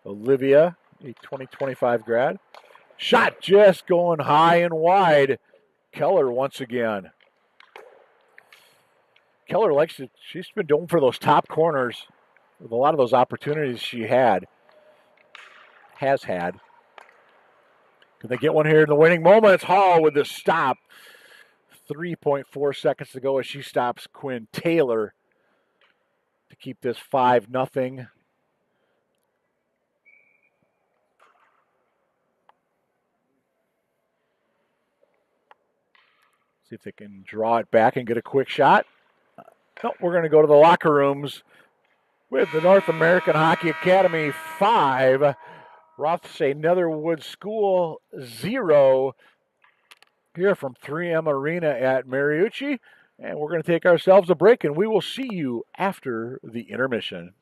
S1: Olivia, a 2025 grad. Shot just going high and wide. Keller once again. Keller likes to, she's been going for those top corners with a lot of those opportunities she has had. Can they get one here in the winning moment? It's Hall with the stop. 3.4 seconds to go as she stops Quinn Taylor to keep this 5-0. See if they can draw it back and get a quick shot. No, we're going to go to the locker rooms with the North American Hockey Academy 5, Rothsay Netherwood School 0. Here from 3M Arena at Mariucci. And we're going to take ourselves a break, and we will see you after the intermission.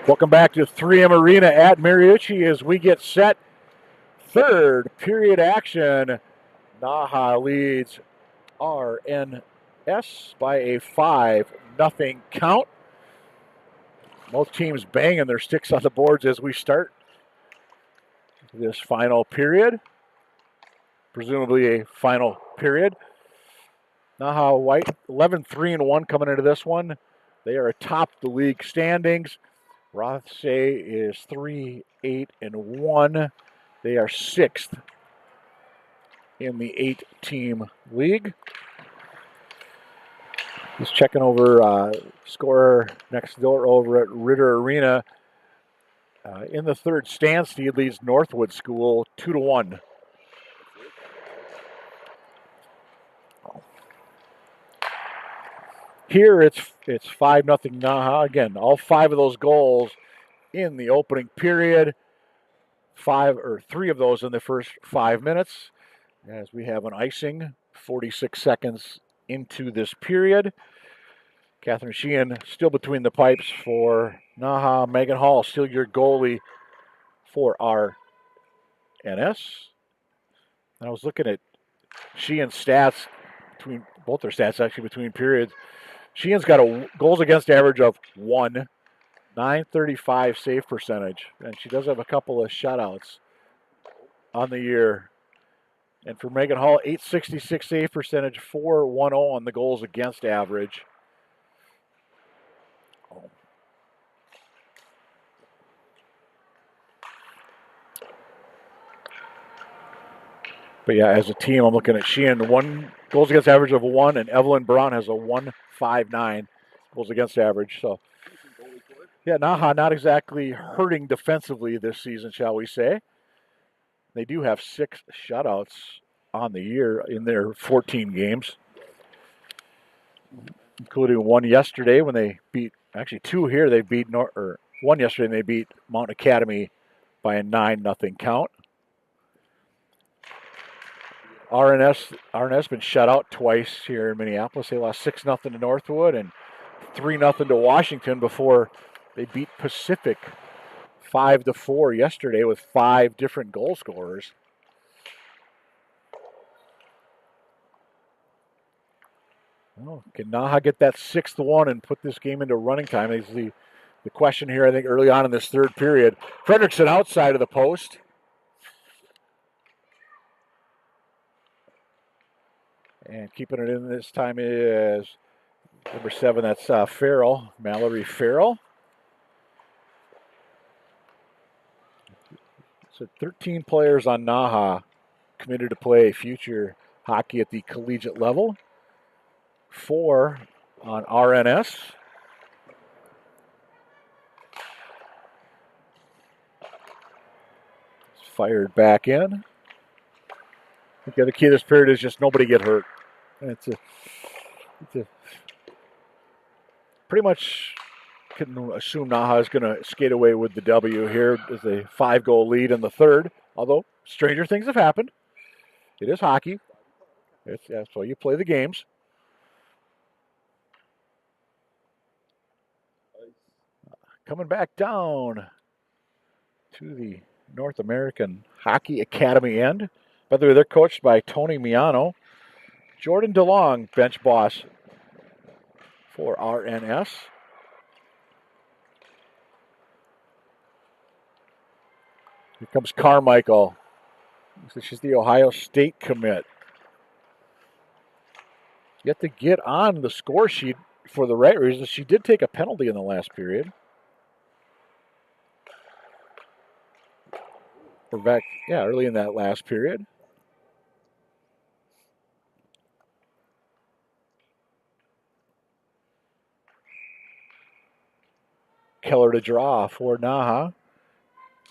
S1: Welcome back to 3M Arena at Mariucci as we get set. Third period action. NAHA leads RNS by a 5-0 count. Both teams banging their sticks on the boards as we start this final period. Presumably a final period. NAHA White 11-3-1 coming into this one. They are atop the league standings. Rothsay is 3-8-1. They are 6th in the 8-team league. Just checking over scorer next door over at Ritter Arena. In the third, Stanstead leads Northwood School 2-1. Here it's 5-0 NAHA. Again, all 5 of those goals in the opening period. 3 of those in the first 5 minutes. As we have an icing, 46 seconds into this period. Catherine Sheehan still between the pipes for NAHA. Megan Hall still your goalie for RNS. And I was looking at Sheehan's stats, between both their stats actually between periods. Sheehan's got a goals against average of 1, .935 save percentage, and she does have a couple of shutouts on the year. And for Megan Hall, .866 save percentage, 4.10 on the goals against average. But yeah, as a team, I'm looking at Sheehan, 1 goals against average of 1, and Evelyn Braun has a 1.59 goals against average. So, yeah, NAHA not exactly hurting defensively this season, shall we say. They do have 6 shutouts on the year in their 14 games, including 1 yesterday when they beat, actually 2 here, they beat, 1 yesterday and they beat Mountain Academy by a 9-0 count. RNS been shut out twice here in Minneapolis. They lost 6-0 to Northwood and 3-0 to Washington before they beat Pacific 5-4 yesterday with 5 different goal scorers. Well, can NAHA get that 6th one and put this game into running time? Is the question here, I think, early on in this third period. Fredrickson outside of the post. And keeping it in this time is number 7, that's Farrell, Mallory Farrell. So 13 players on NAHA committed to play future hockey at the collegiate level. 4 on RNS. It's fired back in. I think the other key of this period is just nobody get hurt. It's a pretty much can assume NAHA is going to skate away with the W here as a 5-goal lead in the third. Although stranger things have happened. It is hockey. That's why you play the games. Coming back down to the North American Hockey Academy end. By the way, they're coached by Tony Miano. Jordan DeLong, bench boss for RNS. Here comes Carmichael. She's the Ohio State commit. Yet to get on the score sheet for the right reasons. She did take a penalty in the last period. We're back, early in that last period. Keller to draw for NAHA.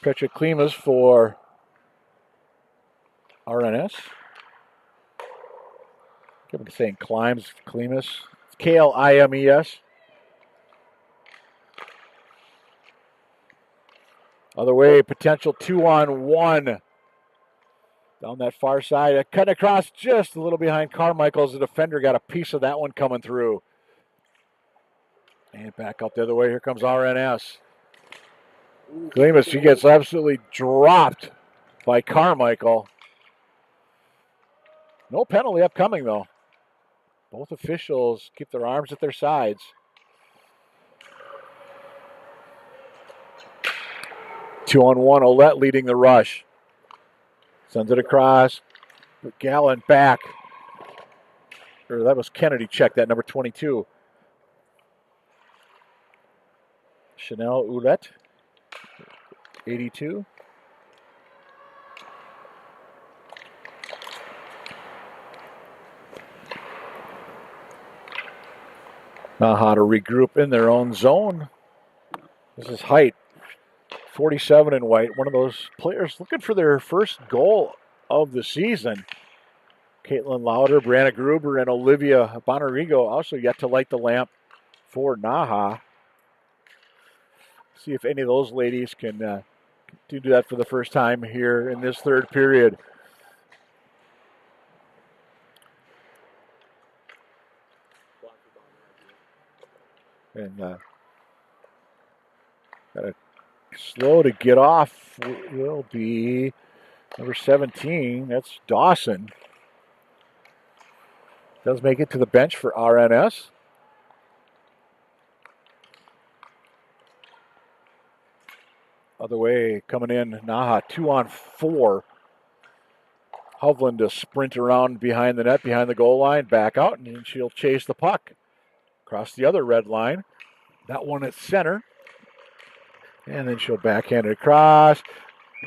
S1: Petra Klimas for RNS. I'm saying Klimes, Klimas. Klimes. Other way, potential 2-on-1. Down that far side. Cutting across just a little behind Carmichael. The defender got a piece of that one coming through. And back up the other way. Here comes RNS. Gleamis, she gets absolutely dropped by Carmichael. No penalty upcoming, though. Both officials keep their arms at their sides. 2-on-1, Olette leading the rush. Sends it across. Gallen back. Or that was Kennedy, check that, number 22. Chanel Ouellette, 82. NAHA to regroup in their own zone. This is Height, 47 in white. One of those players looking for their first goal of the season. Caitlin Lauder, Brianna Gruber, and Olivia Bonarigo also yet to light the lamp for NAHA. See if any of those ladies can do that for the first time here in this third period. And got a slow to get off will be number 17. That's Dawson. Does make it to the bench for RNS. Other way coming in, NAHA 2-on-4. Hovland to sprint around behind the net, behind the goal line, back out, and she'll chase the puck across the other red line. That one at center. And then she'll backhand it across.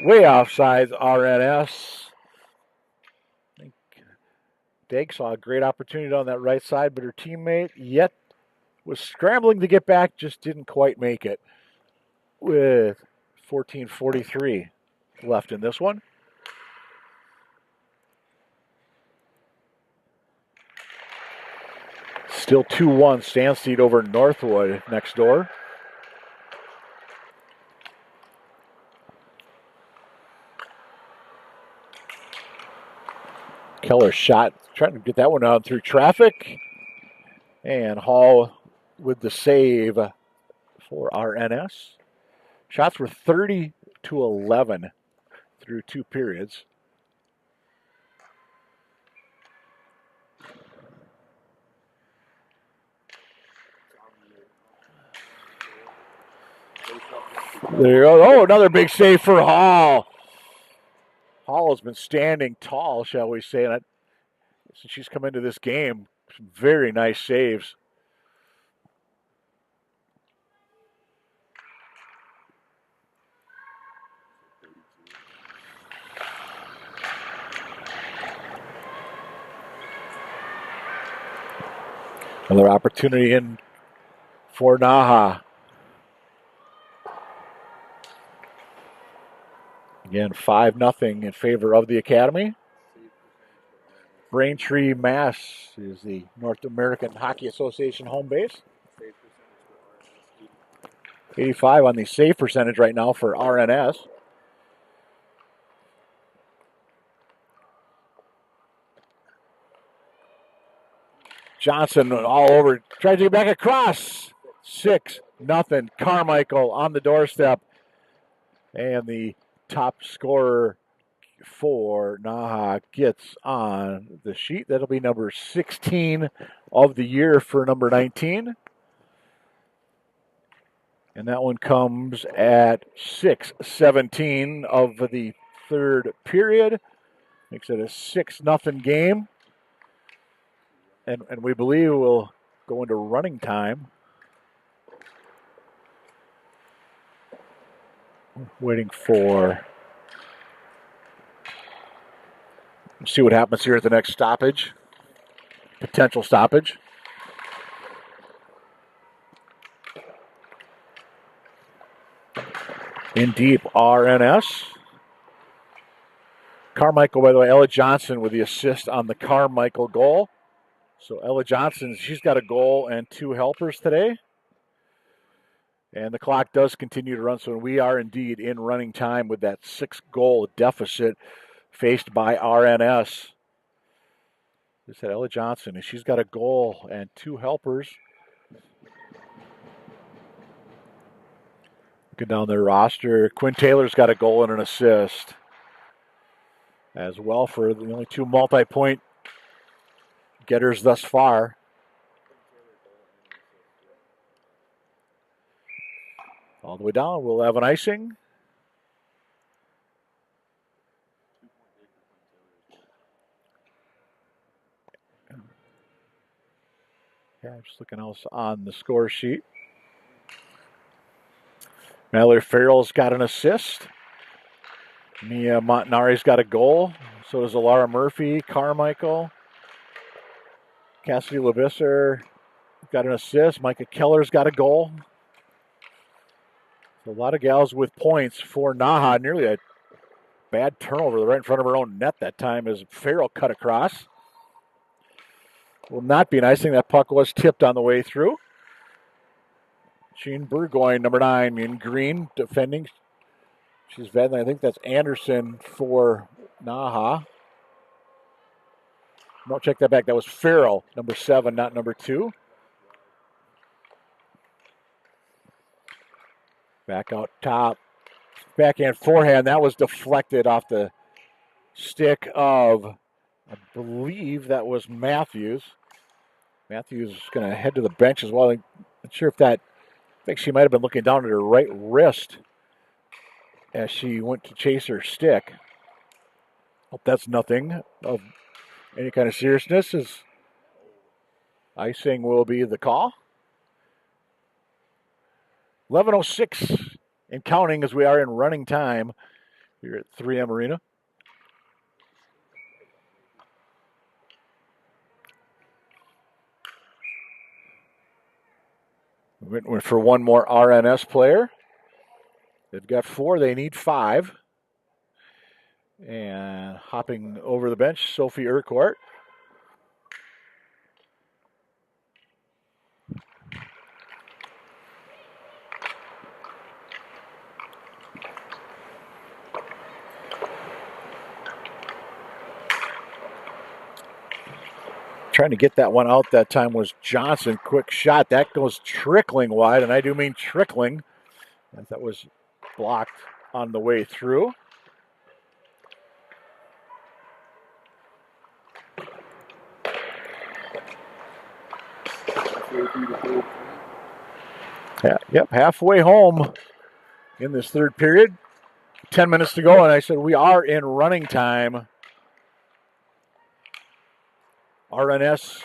S1: Way offsides, RNS. I think Dag saw a great opportunity on that right side, but her teammate yet was scrambling to get back, just didn't quite make it. With 14:43 left in this one. Still 2-1 Stanstead over Northwood next door. Keller shot, trying to get that one out through traffic. And Hall with the save for RNS. Shots were 30-11 through 2 periods. There you go. Oh, another big save for Hall. Hall has been standing tall, shall we say, since she's come into this game. Some very nice saves. Another opportunity in for NAHA. Again, 5-0 in favor of the Academy. Braintree, Mass is the North American Hockey Association home base. 85 on the save percentage right now for RNS. Johnson all over, tries to get back across. 6-0. Carmichael on the doorstep. And the top scorer for NAHA gets on the sheet. That'll be number 16 of the year for number 19. And that one comes at 6:17 of the third period. Makes it a 6-0 game. And we believe we'll go into running time. Waiting for... We'll see what happens here at the next stoppage. Potential stoppage. In deep, RNS. Carmichael, by the way, Ella Johnson with the assist on the Carmichael goal. So Ella Johnson, she's got a goal and 2 helpers today. And the clock does continue to run, so we are indeed in running time with that 6-goal deficit faced by RNS. This is Ella Johnson, and she's got a goal and 2 helpers. Looking down their roster, Quinn Taylor's got a goal and an assist as well for the only 2 multi-point getters thus far. All the way down, we'll have an icing. Yeah, just looking else on the score sheet. Mallory Farrell's got an assist. Mia Montanari's got a goal. So does Alara Murphy, Carmichael. Cassidy Lebisser got an assist. Micah Keller's got a goal. So a lot of gals with points for NAHA. Nearly a bad turnover right in front of her own net that time as Farrell cut across. Will not be an icing. That puck was tipped on the way through. Sheen Burgoyne, number 9, in green, defending. She's vetting. I think that's Anderson for NAHA. No, check that back. That was Farrell, number 7, not number 2. Back out top. Backhand, forehand. That was deflected off the stick of, I believe that was Matthews. Matthews is going to head to the bench as well. I'm not sure if that, I think she might have been looking down at her right wrist as she went to chase her stick. Hope that's nothing of any kind of seriousness, as icing will be the call. 11:06 and counting as we are in running time here at 3M Arena. We went for one more RNS player. They've got 4. They need 5. And hopping over the bench, Sophie Urquhart. Trying to get that one out that time was Johnson. Quick shot. That goes trickling wide, and I do mean trickling. That was blocked on the way through. Yeah, yep, halfway home in this third period. 10 minutes to go, and I said we are in running time. RNS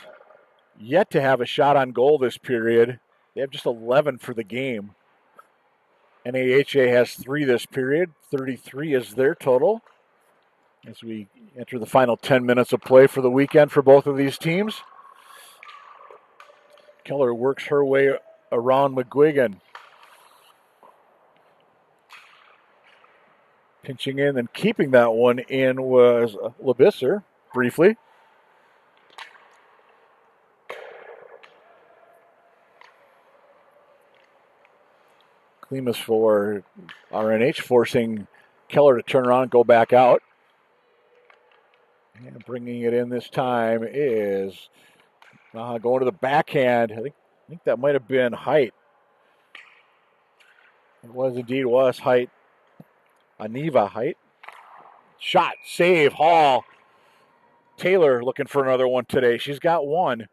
S1: yet to have a shot on goal this period. They have just 11 for the game. NAHA has 3 this period. 33 is their total. As we enter the final 10 minutes of play for the weekend for both of these teams. Keller works her way around McGuigan. Pinching in and keeping that one in was Lebisser briefly. Klimas for RNH, forcing Keller to turn around and go back out. And bringing it in this time is going to the backhand. I think that might have been Height. It was indeed Height. Aniva Height. Shot, save, Hall. Taylor looking for another one today. She's got 1.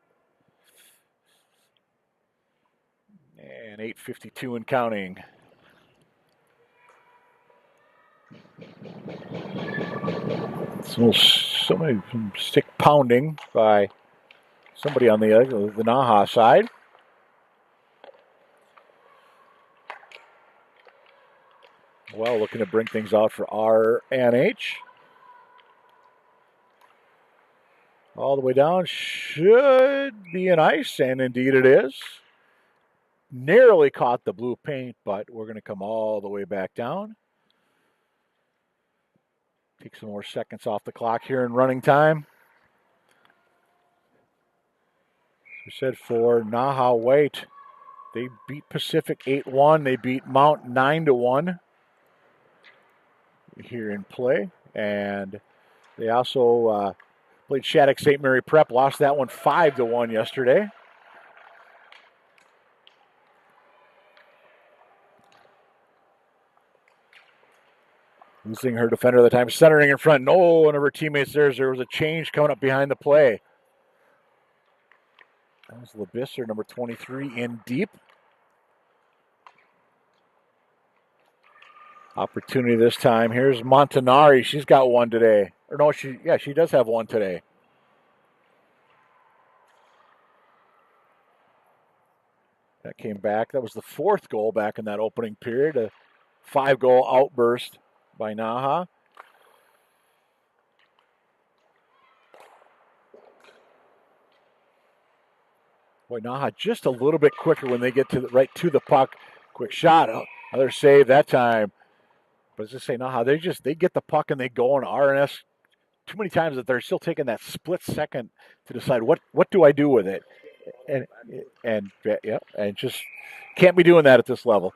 S1: And 8:52 and counting. Some stick pounding by somebody on the NAHA side. Well, looking to bring things out for RNH. All the way down. Should be an ice, and indeed it is. Narrowly caught the blue paint, but we're going to come all the way back down. Take some more seconds off the clock here in running time. We said for NAHA White, they beat Pacific 8-1. They beat Mount 9-1 here in play. And they also played Shattuck St. Mary Prep, lost that one 5-1 yesterday. Losing her defender at the time, centering in front. No one of her teammates there. There was a change coming up behind the play. That was Lebisser, number 23, in deep. Opportunity this time. Here's Montanari. She's got one today. Or no, she does have one today. That came back. That was the 4th goal back in that opening period. A 5-goal outburst by NAHA. Boy, NAHA just a little bit quicker when they get to right to the puck. Quick shot. Another save that time. But as I say, NAHA, they get the puck and they go on RNS too many times that they're still taking that split second to decide what do I do with it. And just can't be doing that at this level.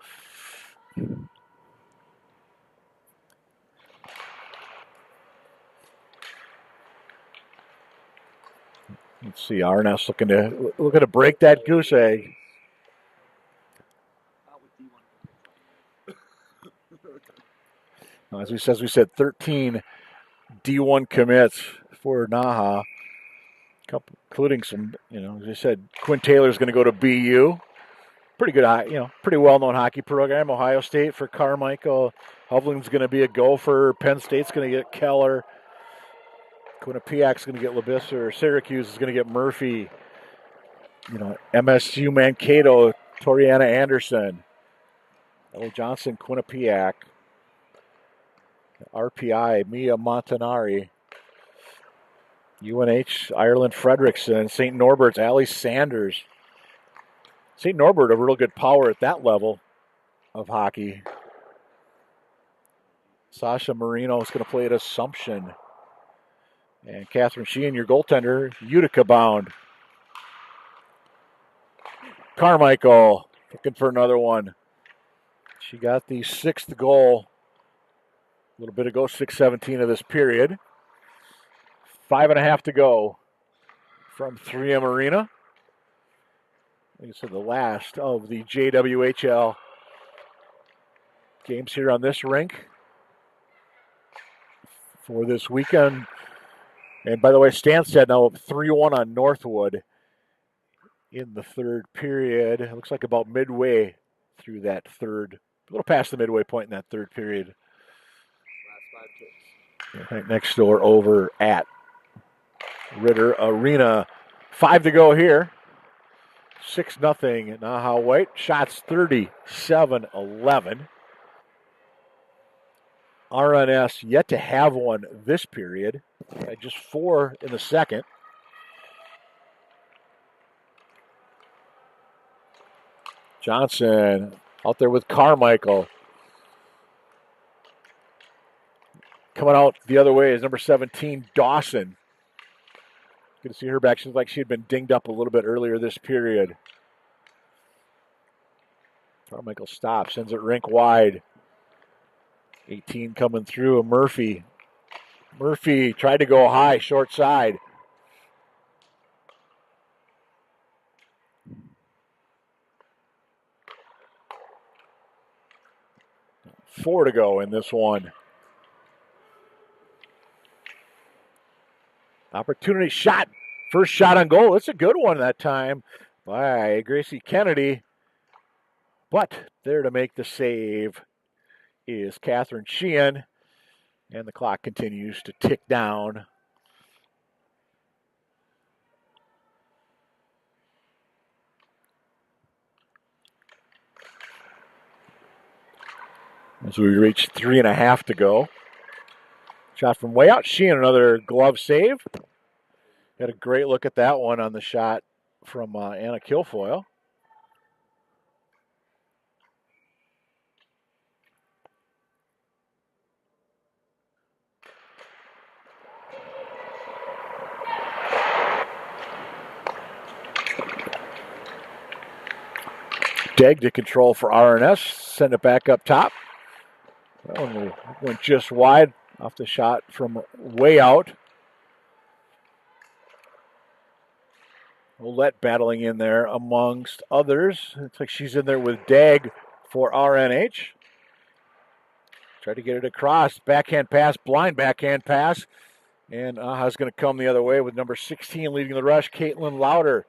S1: Let's see, RNS looking to break that goose egg. As we said, 13 D1 commits for NAHA, including some, as I said, Quinn Taylor's going to go to BU. Pretty good, pretty well-known hockey program. Ohio State for Carmichael. Hovland's going to be a gopher. Penn State's going to get Keller. Quinnipiac's going to get Lebisser. Syracuse is going to get Murphy. MSU Mankato, Toriana Anderson. Ellie Johnson, Quinnipiac. RPI, Mia Montanari. UNH, Ireland Fredrickson. St. Norbert's, Allie Sanders. St. Norbert, a real good power at that level of hockey. Sasha Marino is going to play at Assumption. And Catherine Sheehan, your goaltender, Utica bound. Carmichael looking for another one. She got the 6th goal a little bit ago, 6:17 of this period. 5.5 to go from 3M Arena. Like I said, the last of the JWHL games here on this rink for this weekend. And by the way, Stansted now up 3-1 on Northwood in the 3rd period. It looks like about midway through that 3rd, a little past the midway point in that 3rd period. Right next door over at Ritter Arena. 5 to go here. 6-0 NAHA White. Shots 37-11. RNS yet to have one this period. Just 4 in the 2nd. Johnson out there with Carmichael. Coming out the other way is number 17, Dawson. Good to see her back. Seems like she had been dinged up a little bit earlier this period. Carmichael stops, sends it rink wide. 18 coming through. Murphy. Murphy tried to go high, short side. Four to go in this one. Opportunity shot. First shot on goal. It's a good one that time by Gracie Kennedy. But there to make the save is Catherine Sheehan. And the clock continues to tick down. As we reach 3.5 to go. Shot from way out. Sheehan, another glove save. Got a great look at that one on the shot from Anna Kilfoyle. Degg to control for RNS. Send it back up top. That one went just wide off the shot from way out. Ouellette battling in there amongst others. Looks like she's in there with Degg for RNH. Tried to get it across. Backhand pass, blind backhand pass. And NAHA's going to come the other way with number 16 leading the rush, Caitlin Lauder.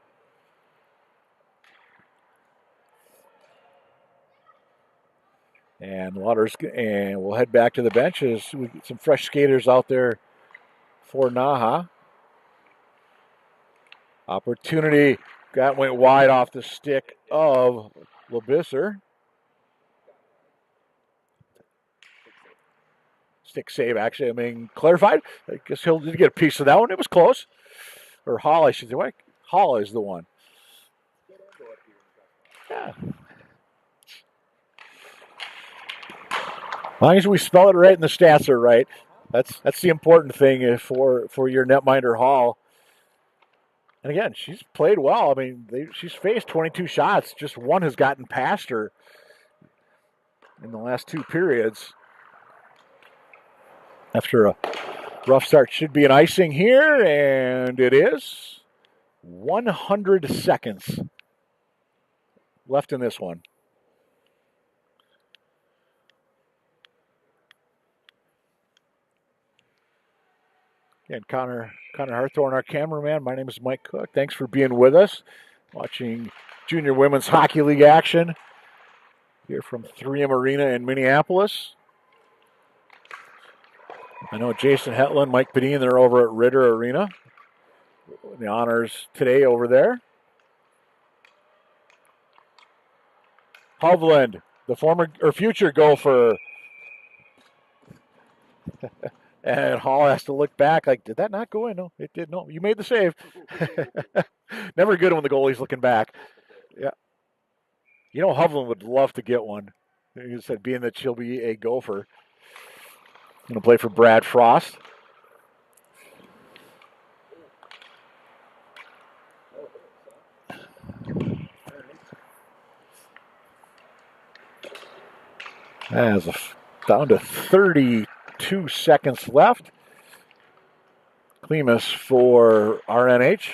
S1: And we'll head back to the benches. We get some fresh skaters out there for NAHA. Opportunity. That went wide off the stick of Lebisser. Stick save, actually. I mean, clarified. I guess he'll get a piece of that one. It was close. Or Hall, I should say. Hall is the one. Yeah. As long as we spell it right and the stats are right, that's the important thing for your netminder Hall. And again, she's played well. I mean, she's faced 22 shots. Just one has gotten past her in the last two periods. After a rough start, should be an icing here, and it is. 100 seconds left in this one. And Connor Harthorne, our cameraman. My name is Mike Cook. Thanks for being with us, watching Junior Women's Hockey League action here from 3M Arena in Minneapolis. I know Jason Hetland, Mike Padine, they're over at Ritter Arena. The honors today over there. Hovland, the future Gopher. And Hall has to look back like, did that not go in? No, it did. No, you made the save. Never good when the goalie's looking back. Yeah. You know, Hovland would love to get one. He said, being that she'll be a Gopher. Going to play for Brad Frost. As down to 32 seconds left. Klimas for RNH.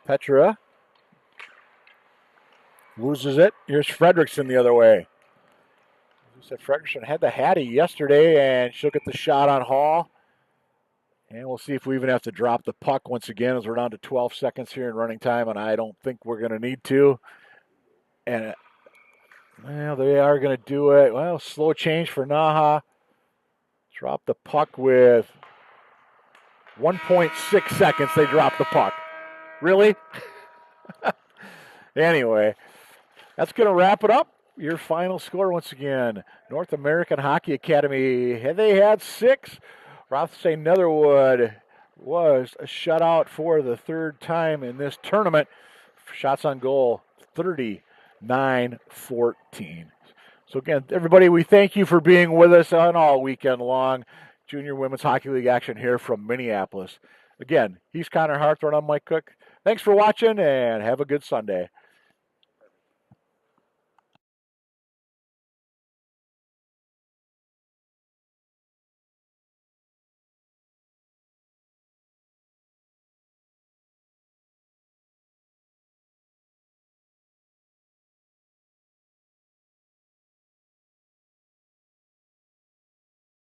S1: Petra loses it. Here's Fredrickson the other way. Said Fredrickson had the Hattie yesterday, and she'll get the shot on Hall. And we'll see if we even have to drop the puck once again, as we're down to 12 seconds here in running time, and I don't think we're going to need to. And well, they are going to do it. Well, slow change for NAHA. Drop the puck with 1.6 seconds. They drop the puck. Really? Anyway, that's going to wrap it up. Your final score once again. North American Hockey Academy, they had 6. Rothsay Netherwood was a shutout for the third time in this tournament. Shots on goal, 39-14. So again, everybody, we thank you for being with us on all weekend long. Junior Women's Hockey League action here from Minneapolis. Again, he's Connor Harthorne. I'm Mike Cook. Thanks for watching, and have a good Sunday.